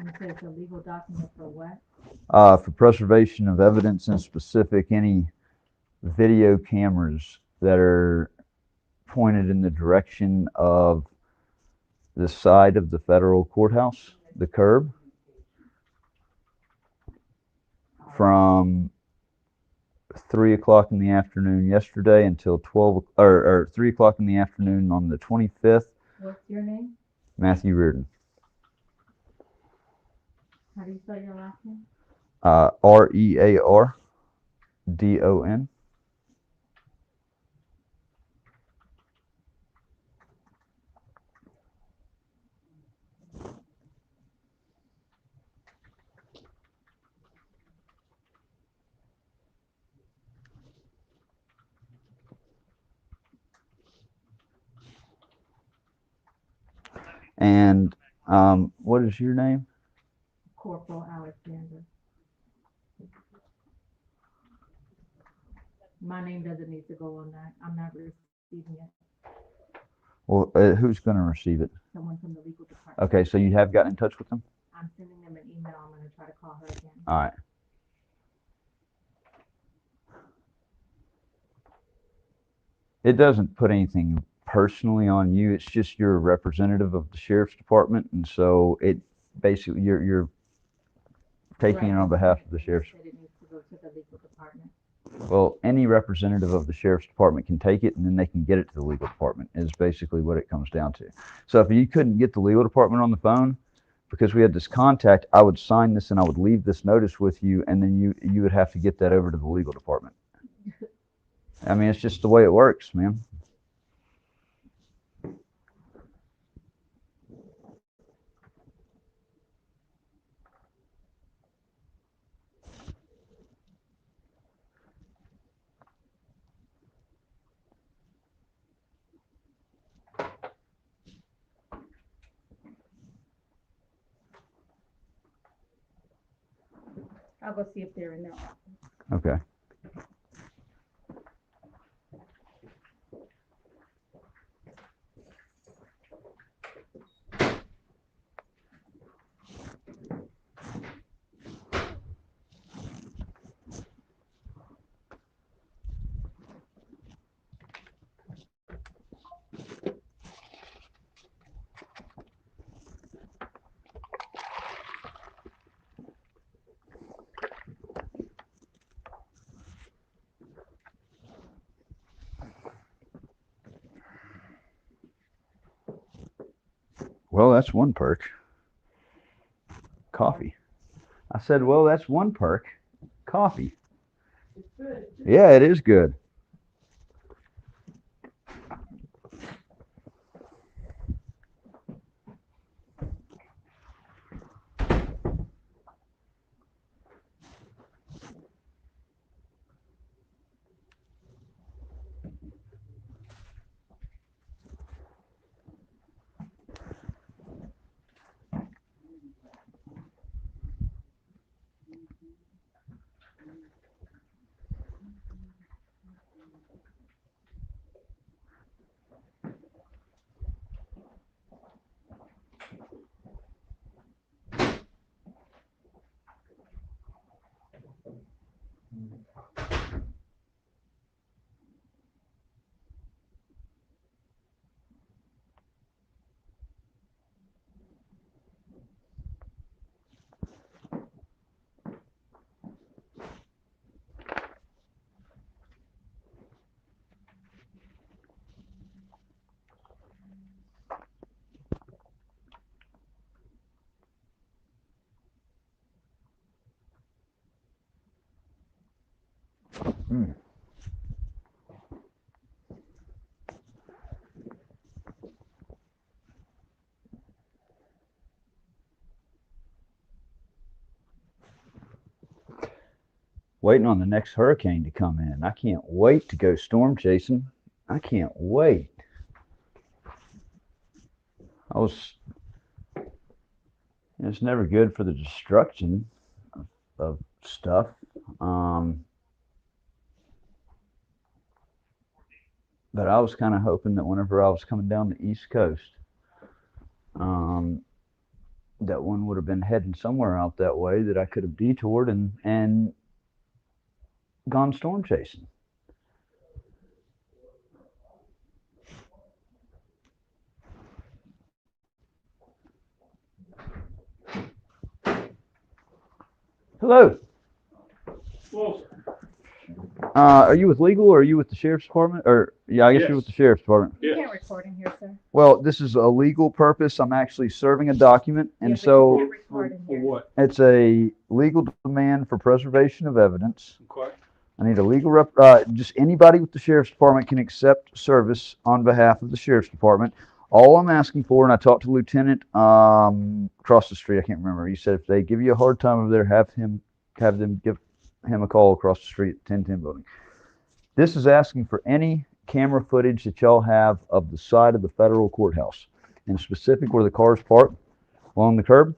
You say it's a legal document for what? For preservation of evidence, in specific, any video cameras that are pointed in the direction of the side of the federal courthouse, the curb. from 3 o'clock in the afternoon yesterday until 12 or 3 o'clock in the afternoon on the 25th. What's your name? Matthew Reardon. How do you spell your last name? Reardon. And what is your name? Corporal Alexander. My name doesn't need to go on that. I'm not receiving it. Well, who's going to receive it? Someone from the legal department. Okay, so you have gotten in touch with them? I'm sending them an email. I'm gonna try to call her again. All right. It doesn't put anything personally on you. It's just you're a representative of the sheriff's department, and so it basically you're taking it on behalf of the sheriff's. Said it needs to go to the legal department. Well, any representative of the sheriff's department can take it, and then they can get it to the legal department, is basically what it comes down to. So if you couldn't get the legal department on the phone, because we had this contact, I would sign this and I would leave this notice with you, and then you would have to get that over to the legal department. I mean, it's just the way it works, man. I'll go see if they're in their office. Okay. Well, that's one perk. Coffee. I said, well, that's one perk. Coffee. Yeah, it is good. Mm. Waiting on the next hurricane to come in. I can't wait to go storm chasing. I can't wait. It's never good for the destruction of stuff. But I was kind of hoping that whenever I was coming down the East Coast, that one would have been heading somewhere out that way that I could have detoured and gone storm chasing. Hello. closer. Are you with legal or are you with the sheriff's department? Or yeah, I guess you're with the Yes. sheriff's department. You Yes. can't record in here, sir. Well, this is a legal purpose. I'm actually serving a document, Yeah, and but you so can't record in For here. what? it's a legal demand for preservation of evidence. Okay. I need a legal rep. Just anybody with the sheriff's department can accept service on behalf of the sheriff's department. All I'm asking for, and I talked to Lieutenant across the street. I can't remember. He said if they give you a hard time over there, have them give him a call across the street at 1010 building. This is asking for any camera footage that y'all have of the side of the federal courthouse, in specific where the cars parked along the curb,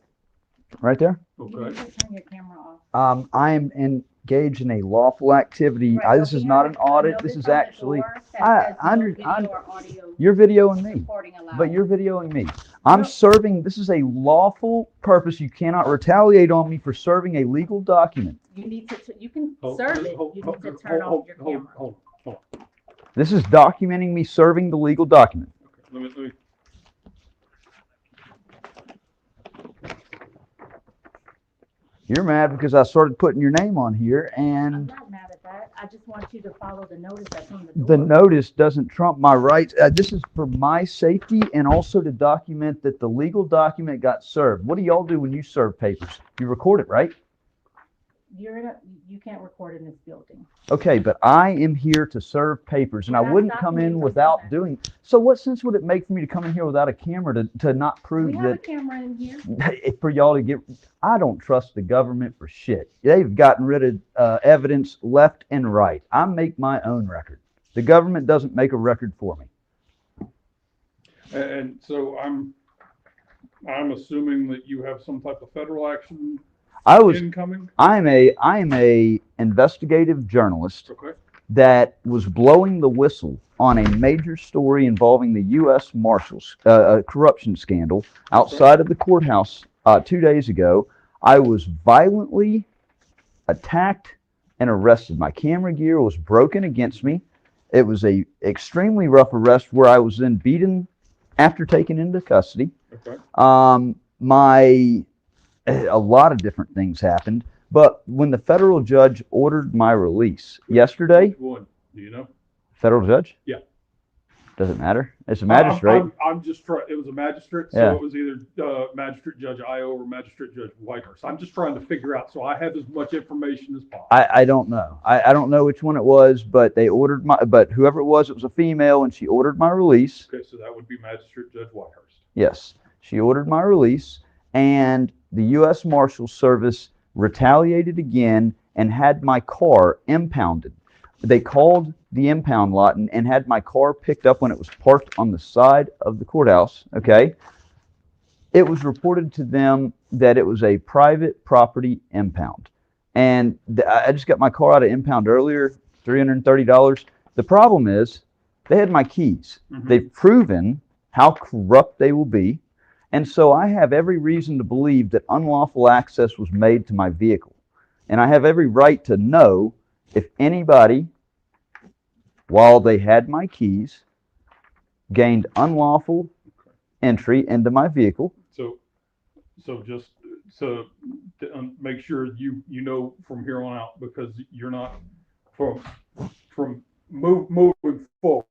right there. You need Okay. to turn your camera off. I am engaged in a lawful activity. Right, This so is we not have an a audit. notice This is on the actually, door that I- says I no under- video I- or audio you're videoing me, recording allowed. but you're videoing me. I'm No. serving, this is a lawful purpose. You cannot retaliate on me for serving a legal document. You need to, you can Hold- serve it, hold- you hold- need to turn hold- off your hold- camera. hold- This is documenting me serving the legal document. Okay. Let me. You're mad because I started putting your name on here I'm and not mad at that, I just want you to follow the notice that's on the door. the notice doesn't trump my rights. This is for my safety and also to document that the legal document got served. What do y'all do when you serve papers? You record it, right? You can't record in this building. Okay, but I am here to serve papers and I We're not wouldn't stopping come you in from without doing that. doing. So what sense would it make for me to come in here without a camera to not prove We have a that camera in here. for y'all to get, I don't trust the government for shit. They've gotten rid of evidence left and right. I make my own record. The government doesn't make a record for me. And so I'm assuming that you have some type of federal action incoming? I am a investigative journalist Okay. that was blowing the whistle on a major story involving the U.S. Marshals corruption scandal outside of the courthouse 2 days ago. I was violently attacked and arrested. My camera gear was broken against me. It was a extremely rough arrest where I was then beaten after taken into custody. Okay. A lot of different things happened, but when the federal judge ordered my release yesterday, Which one? Do you know? federal judge? Yeah. Doesn't matter. It's a magistrate. I'm just trying. It was a magistrate, so Yeah. it was either Magistrate Judge Io or Magistrate Judge Whitehurst. I'm just trying to figure out so I have as much information as possible. I don't know. I don't know which one it was, but but whoever it was a female and she ordered my release. Okay, so that would be Magistrate Judge Whitehurst. Yes. She ordered my release and the U.S. Marshals Service retaliated again and had my car impounded. They called the impound lot and had my car picked up when it was parked on the side of the courthouse. Okay. It was reported to them that it was a private property impound. And I just got my car out of impound earlier, $330. The problem is they had my keys. Mhm. They've proven how corrupt they will be. And so I have every reason to believe that unlawful access was made to my vehicle. And I have every right to know if anybody, while they had my keys, gained unlawful entry into my vehicle. So just to make sure you know from here on out, because you're not from moving forward.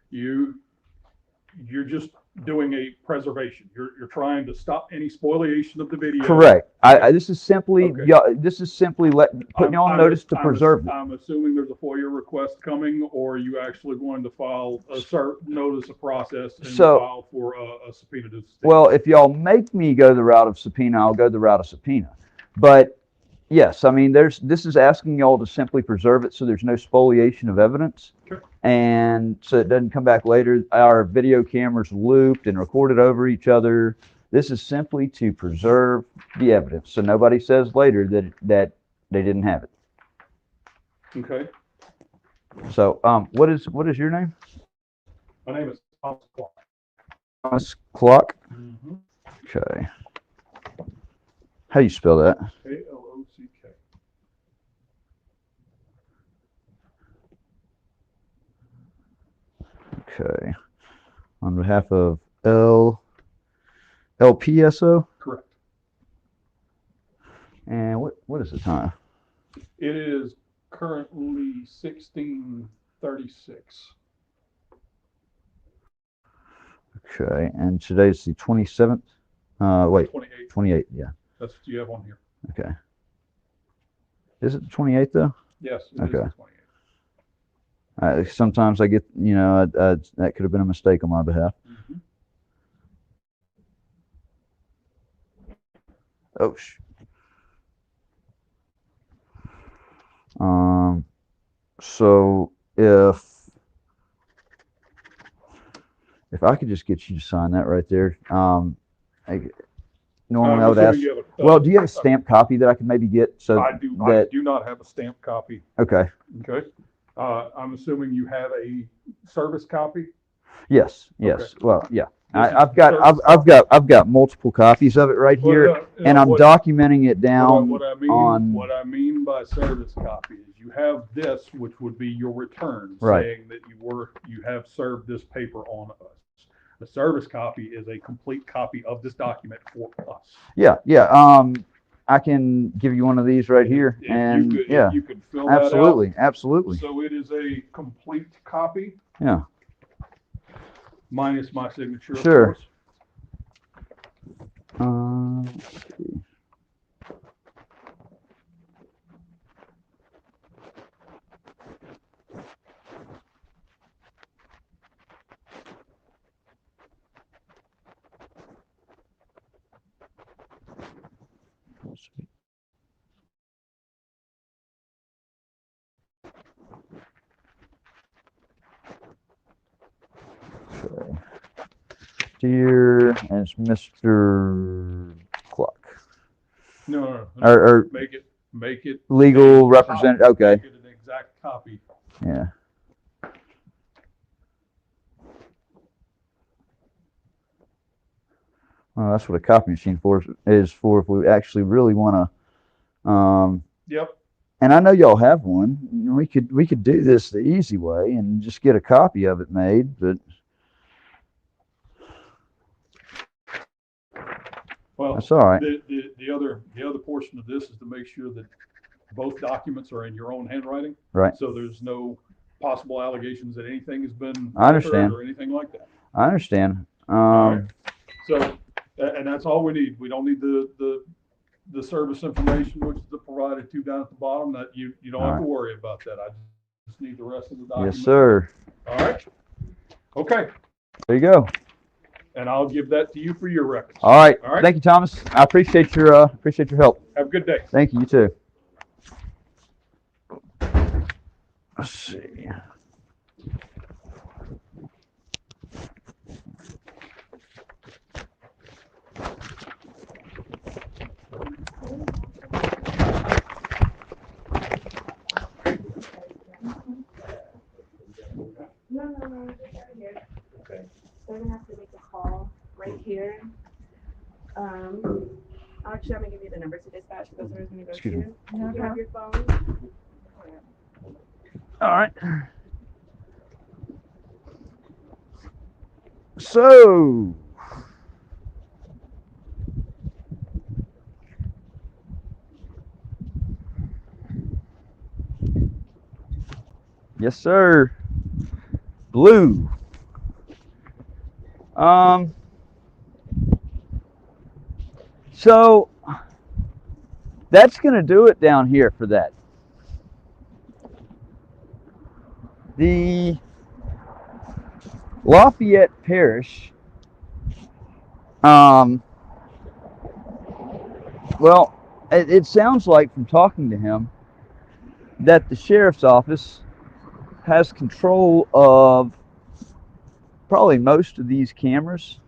You're just doing a preservation. You're trying to stop any spoliation of the video. Correct. This is simply Okay. this is simply putting you on notice to preserve it. I'm assuming there's a FOIA request coming, or are you actually going to file a notice of process and file for a subpoena to the state? Well, if y'all make me go the route of subpoena, I'll go the route of subpoena. But yes, I mean, this is asking y'all to simply preserve it so there's no spoliation of evidence. Sure. And so it doesn't come back later. Our video cameras looped and recorded over each other. This is simply to preserve the evidence so nobody says later that they didn't have it. Okay. So, what is your name? My name is Thomas Clark. Thomas Clark. Mm-hmm. Okay. How do you spell that? K-L-O-C-K. Okay. On behalf of LPSO. Correct. And what is the time? It is currently 1636. Okay, and today's the 27th. Wait, 28. 28th. Yeah. That's what you have on here. Okay. Is it the 28th though? Yes, it is Okay. the 28th. Sometimes I get, that could have been a mistake on my behalf. Mhm. Oh, so if I could just get you to sign that right there, normally I would ask. You have Well, do you have a stamped copy that I could maybe get? So I do not have a stamped copy. Okay. Okay. I'm assuming you have a service copy. Yes. Okay. Well, yeah. This is I've the service I've got multiple copies of it right here, and I'm documenting it down What I mean by service copy is you have this, which would be your return, Right. saying that you have served this paper on us. The service copy is a complete copy of this document for us. Yeah. I can give you one of these right here, If and if you could fill that out. Absolutely. So it is a complete copy. Yeah. Minus my signature, of Sure. course. Let's see. Okay. Dear, and it's Mr. Cluck. No. Or Make it legal a representative. copy. Okay. Make it an exact copy. Yeah. Well, that's what a copy machine is for if we actually really want to. Yep. And I know y'all have one. We could do this the easy way and just get a copy of it made, but Well, that's all right. the other portion of this is to make sure that both documents are in your own handwriting. Right. So there's no possible allegations that anything has been I understand. altered or anything like that. I understand. All right. So, and that's all we need. We don't need the service information, which is provided to down at the bottom. That you don't have to worry about that. I just need the rest of the document. Yes, sir. All right. Okay. There you go. And I'll give that to you for your records. All right. All right. Thank you, Thomas. I appreciate your help. Have a good day. Thank you. You too. Let's see. No, just right here. Okay. They're gonna have to make a call right here. Actually, I'm gonna give you the number to dispatch, because whoever's gonna go Excuse to. me. Do you have your phone? All right. So, yes, sir. Blue. So that's going to do it down here for that. The Lafayette Parish, well, it sounds like from talking to him that the sheriff's office has control of probably most of these cameras,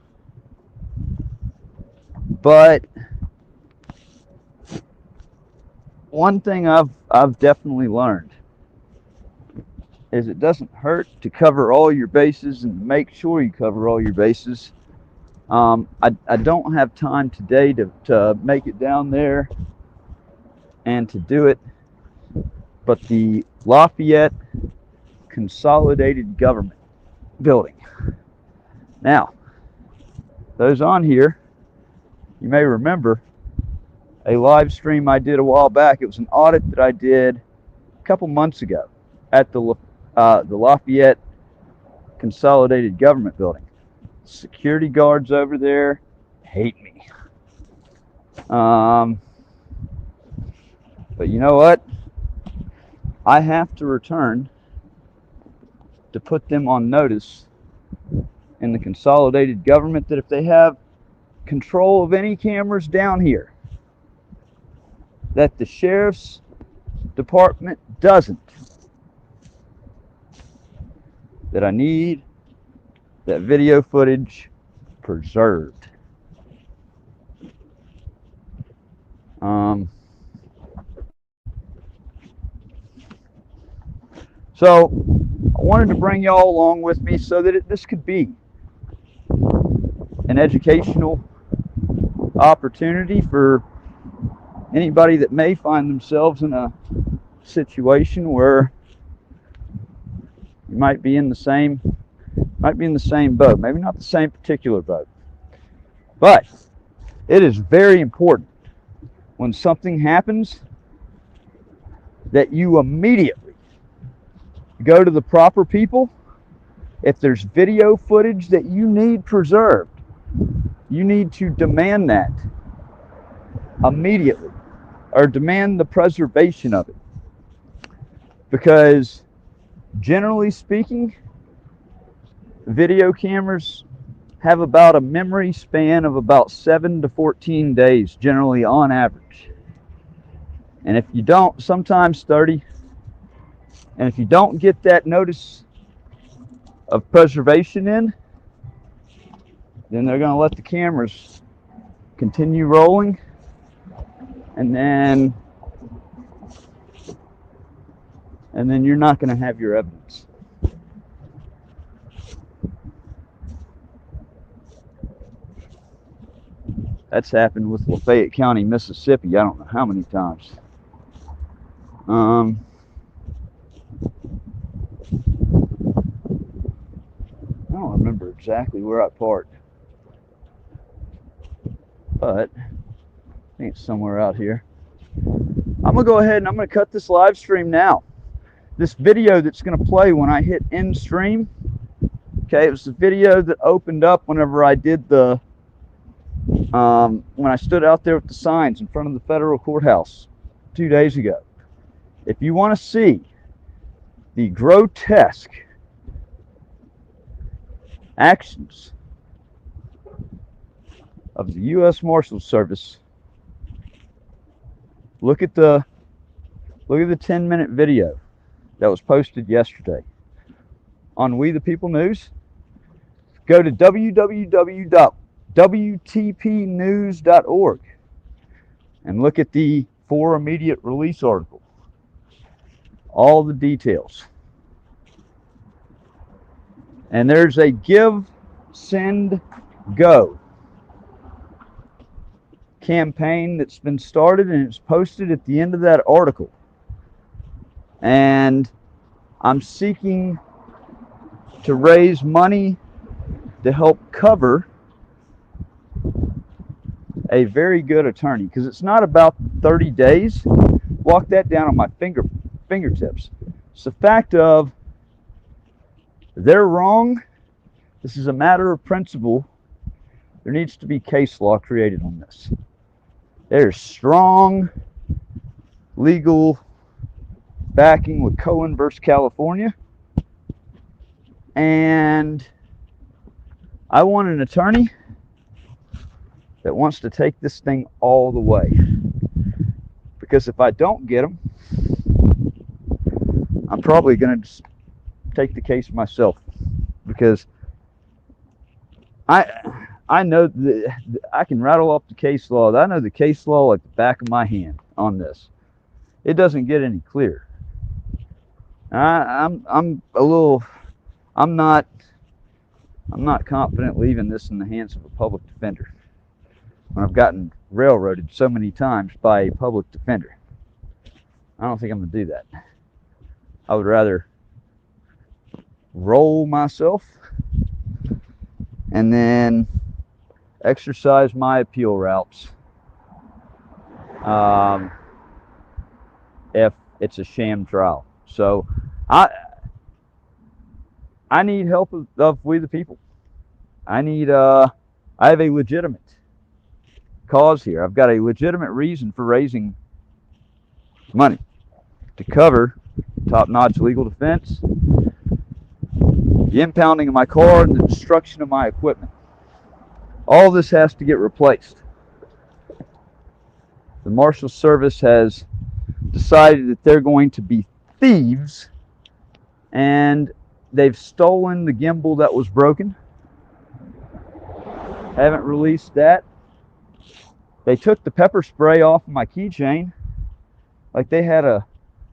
but one thing I've definitely learned is it doesn't hurt to cover all your bases and make sure you cover all your bases. I don't have time today to make it down there and to do it, but the Lafayette Consolidated Government Building. Now, those on here, you may remember a live stream I did a while back. It was an audit that I did a couple months ago at the Lafayette Consolidated Government Building. Security guards over there hate me. But you know what? I have to return to put them on notice in the consolidated government that if they have control of any cameras down here that the sheriff's department doesn't, that I need that video footage preserved. So I wanted to bring y'all along with me so that this could be an educational opportunity for anybody that may find themselves in a situation where you might be in the same boat, maybe not the same particular boat. But it is very important when something happens that you immediately go to the proper people. If there's video footage that you need preserved, you need to demand that immediately, or demand the preservation of it. Because generally speaking, video cameras have about a memory span of about 7 to 14 days, generally on average. And if you don't, sometimes 30. And if you don't get that notice of preservation in, then they're going to let the cameras continue rolling, and then you're not going to have your evidence. That's happened with Lafayette County, Mississippi, I don't know how many times. I don't remember exactly where I parked, but I think it's somewhere out here. I'm gonna go ahead and I'm gonna cut this live stream now. This video that's gonna play when I hit end stream, okay, it was the video that opened up whenever I did the when I stood out there with the signs in front of the federal courthouse 2 days ago. If you want to see the grotesque actions of the U.S. Marshals Service, look at the 10-minute video that was posted yesterday on We the People News. Go to www.wtpnews.org and look at the For Immediate Release article. All the details. And there's a Give, Send, Go campaign that's been started, and it's posted at the end of that article. And I'm seeking to raise money to help cover a very good attorney, because it's not about 30 days. Walk that down on my fingertips. It's the fact of they're wrong. This is a matter of principle. There needs to be case law created on this. There's strong legal backing with Cohen versus California. And I want an attorney that wants to take this thing all the way. Because if I don't get them, I'm probably going to just take the case myself. Because I know that I can rattle off the case law. I know the case law like the back of my hand on this. It doesn't get any clearer. I'm not confident leaving this in the hands of a public defender when I've gotten railroaded so many times by a public defender. I don't think I'm going to do that. I would rather roll myself and then exercise my appeal routes if it's a sham trial. So I need help of we the people. I have a legitimate cause here. I've got a legitimate reason for raising money to cover top-notch legal defense, the impounding of my car, and the destruction of my equipment. All this has to get replaced. The Marshal Service has decided that they're going to be thieves, and they've stolen the gimbal that was broken. Haven't released that. They took the pepper spray off of my keychain, like they had a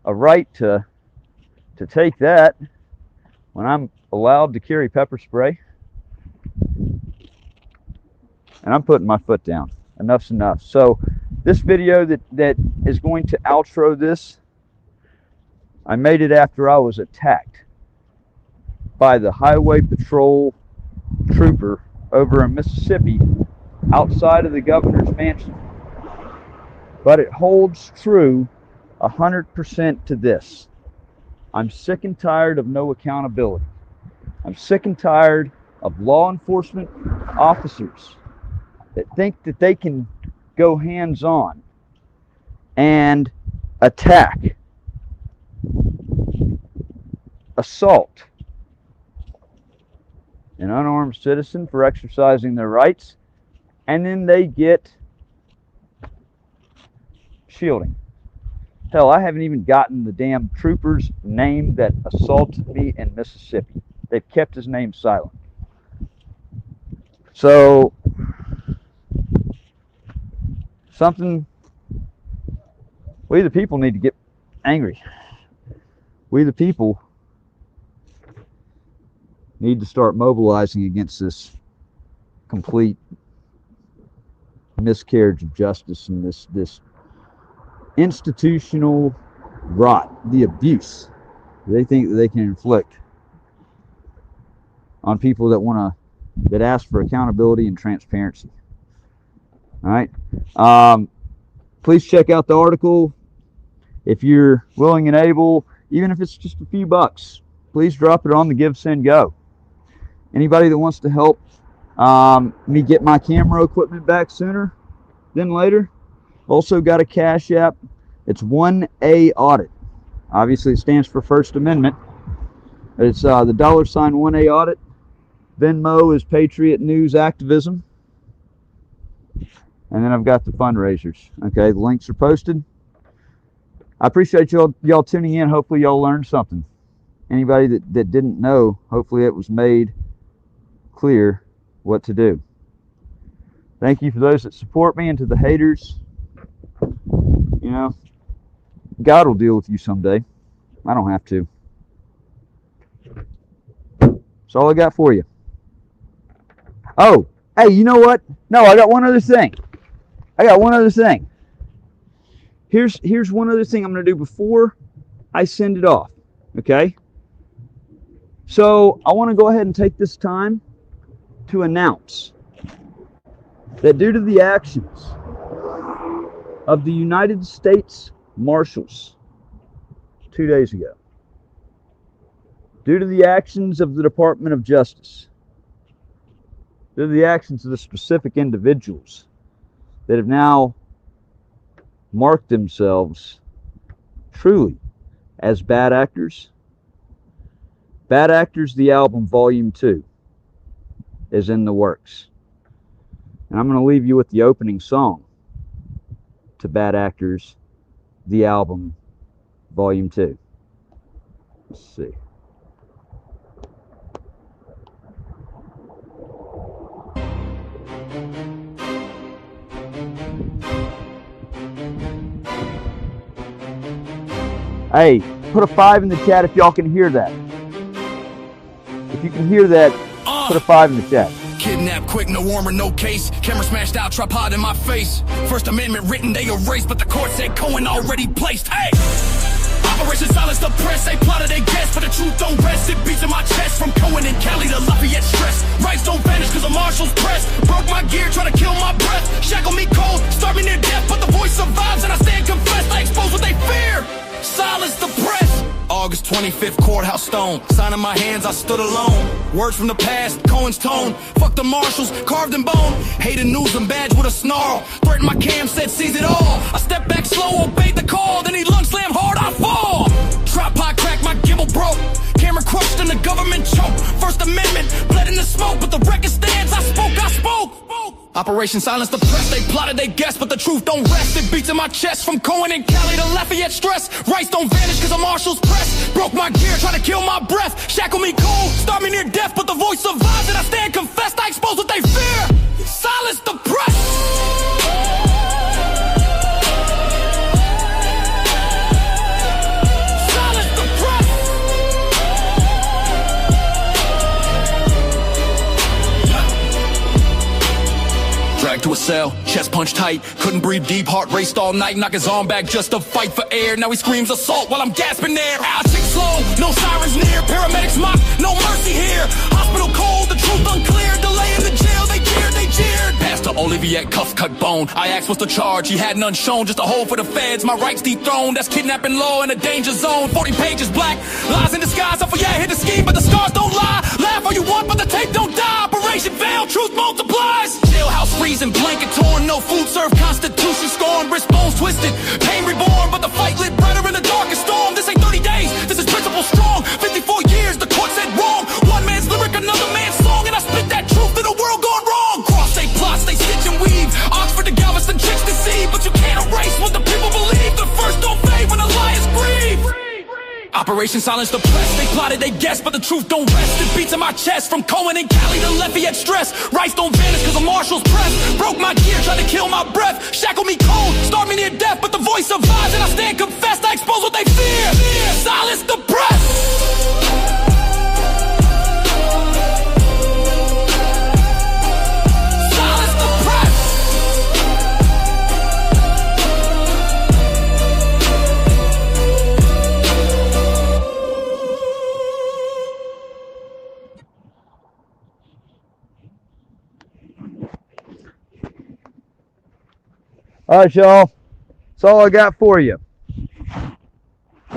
right to take that when I'm allowed to carry pepper spray. And I'm putting my foot down. Enough's enough. So this video that is going to outro this, I made it after I was attacked by the Highway Patrol trooper over in Mississippi outside of the governor's mansion. But it holds true 100% to this. I'm sick and tired of no accountability. I'm sick and tired of law enforcement officers that think that they can go hands-on and attack, assault an unarmed citizen for exercising their rights, and then they get shielding. Hell, I haven't even gotten the damn trooper's name that assaulted me in Mississippi. They've kept his name silent. So, we the people need to get angry. We the people need to start mobilizing against this complete miscarriage of justice and this institutional rot, the abuse they think that they can inflict on people that ask for accountability and transparency. All right. Please check out the article if you're willing and able, even if it's just a few bucks. Please drop it on the Give, Send, Go. Anybody that wants to help me get my camera equipment back sooner than later, also got a Cash App. It's 1A Audit. Obviously, it stands for First Amendment. It's the $1 1A Audit. Venmo is Patriot News Activism. And then I've got the fundraisers. Okay, the links are posted. I appreciate y'all tuning in. Hopefully y'all learned something. Anybody that didn't know, hopefully it was made clear what to do. Thank you for those that support me, and to the haters, you know, God will deal with you someday. I don't have to. That's all I got for you. Oh, hey, you know what? No, I got one other thing. Here's one other thing I'm going to do before I send it off. Okay? So I want to go ahead and take this time to announce that due to the actions of the United States Marshals 2 days ago, due to the actions of the Department of Justice, due to the actions of the specific individuals that have now marked themselves truly as Bad Actors, Bad Actors, the album, Volume 2, is in the works. And I'm going to leave you with the opening song to Bad Actors, the album, Volume 2. Let's see. Hey, put a 5 in the chat if y'all can hear that. If you can hear that, put a 5 in the chat. Kidnapped quick, no warmer, no case. Camera smashed out, tripod in my face. First Amendment written, they erased, but the court said Cohen already placed. Hey! Operation Silence the Press, they plotted they guess, but the truth don't rest. It beats in my chest, from Cohen and Cali to Lafayette stress. Rights don't vanish cause the marshals press. Broke my gear, try to kill my breath. Shackle me cold, starve me near death, but the voice survives and I stand confessed. I expose what they fear. Silence the press. August 25th, courthouse stone. Sign in my hands, I stood alone. Words from the past, Cohen's tone. Fuck the marshals, carved in bone. Hated news and badge with a snarl. Threatened my cam, said seize it all. I stepped back slow, obeyed the call. Then he lung slam hard, I fall. Tripod cracked, my gimbal broke. Camera crushed and the government choked. First Amendment, bled in the smoke. But the record stands, I spoke. Operation Silence the Press, they plotted, they guessed, but the truth don't rest. It beats in my chest from Cohen and Cali to Lafayette stress. Rights don't vanish cause the marshals press. Broke my gear, try to kill my breath. Shackle me cold, start me near death, but the voice survives and I stand confessed. I expose what they fear. Silence the press. Dragged to a cell, chest punched tight. Couldn't breathe deep, heart raced all night. Knock his arm back just to fight for air. Now he screams assault while I'm gasping there. I tick slow, no sirens near. Paramedics mock, no mercy here. Hospital cold, the truth unclear. Delay in the jail, they jeered. Pastor Olivier, cuff cut bone. I asked what's the charge, he had none shown. Just a hole for the feds, my rights dethroned. That's kidnapping law in a danger zone. 40 pages black, lies in disguise. I yeah, hit the scheme, but the scars don't lie. Laugh all you want, but the tape don't die. Operation fail, truth multiplies. Jailhouse freezing, blanket torn, no food served, constitution scorned, wrist bones twisted, pain reborn, but the fight lit brighter in the darkest storm. This ain't 30 days, this is principle strong. 54 years, the court said wrong. One man's lyric, another man's song, and I spit that truth in a world gone wrong. Cross they plots, they stitch and weave. Oxford to Galveston, tricks deceive, but you can't erase what the people believe. The first don't fade when the liars grieve. Operation Silence the Press, they plotted, they guessed, but the truth don't rest. It beats in my chest from Cohen and Cali to Lafayette stress. Rights don't vanish cause the marshals press. Broke my gear, tried to kill my breath. Shackle me cold, start me near death, but the voice survives and I stand confessed. I expose what they fear. Silence the press. All right, y'all. That's all I got for you.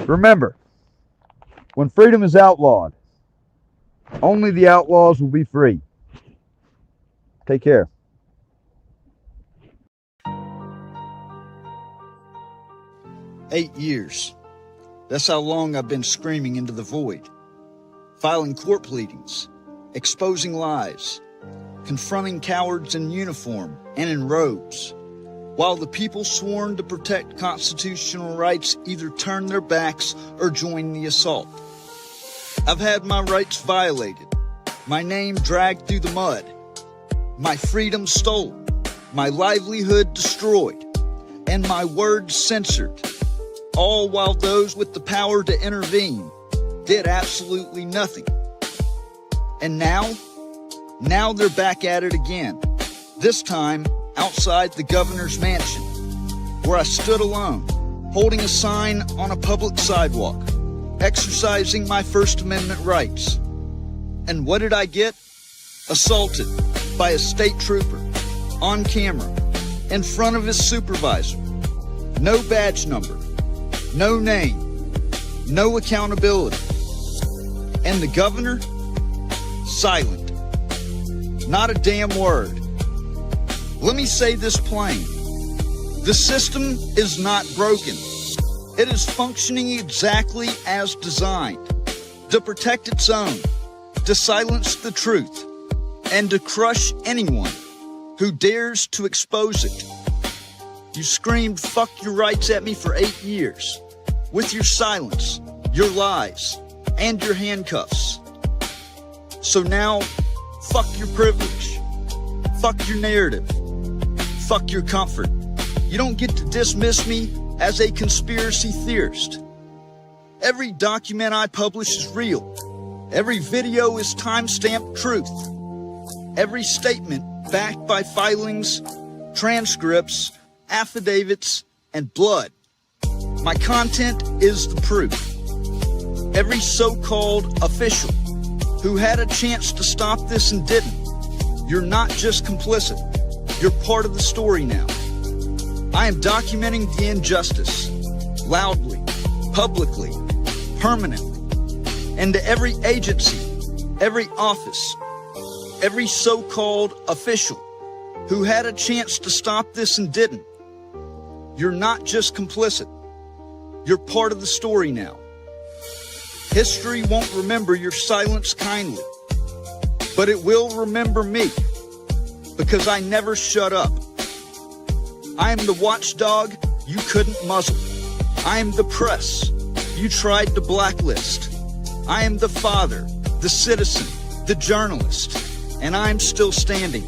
Remember, when freedom is outlawed, only the outlaws will be free. Take care. "8 years. That's how long I've been screaming into the void, filing court pleadings, exposing lies, confronting cowards in uniform and in robes, while the people sworn to protect constitutional rights either turn their backs or join the assault. I've had my rights violated, my name dragged through the mud, my freedom stolen, my livelihood destroyed, and my words censored, all while those with the power to intervene did absolutely nothing. And now they're back at it again, this time outside the governor's mansion, where I stood alone, holding a sign on a public sidewalk, exercising my First Amendment rights. And what did I get? Assaulted by a state trooper, on camera, in front of his supervisor. No badge number, no name, no accountability. And the governor? Silent. Not a damn word. Let me say this plain. The system is not broken. It is functioning exactly as designed, to protect its own, to silence the truth, and to crush anyone who dares to expose it. You screamed fuck your rights at me for 8 years, with your silence, your lies, and your handcuffs. So now, fuck your privilege, fuck your narrative, fuck your comfort. You don't get to dismiss me as a conspiracy theorist. Every document I publish is real. Every video is time-stamped truth. Every statement backed by filings, transcripts, affidavits, and blood. My content is the proof. Every so-called official who had a chance to stop this and didn't, you're not just complicit. You're part of the story now. I am documenting the injustice loudly, publicly, permanently, and to every agency, every office, every so-called official who had a chance to stop this and didn't. You're not just complicit. You're part of the story now. History won't remember your silence kindly, but it will remember me, because I never shut up. I am the watchdog you couldn't muzzle. I am the press you tried to blacklist. I am the father, the citizen, the journalist, and I'm still standing.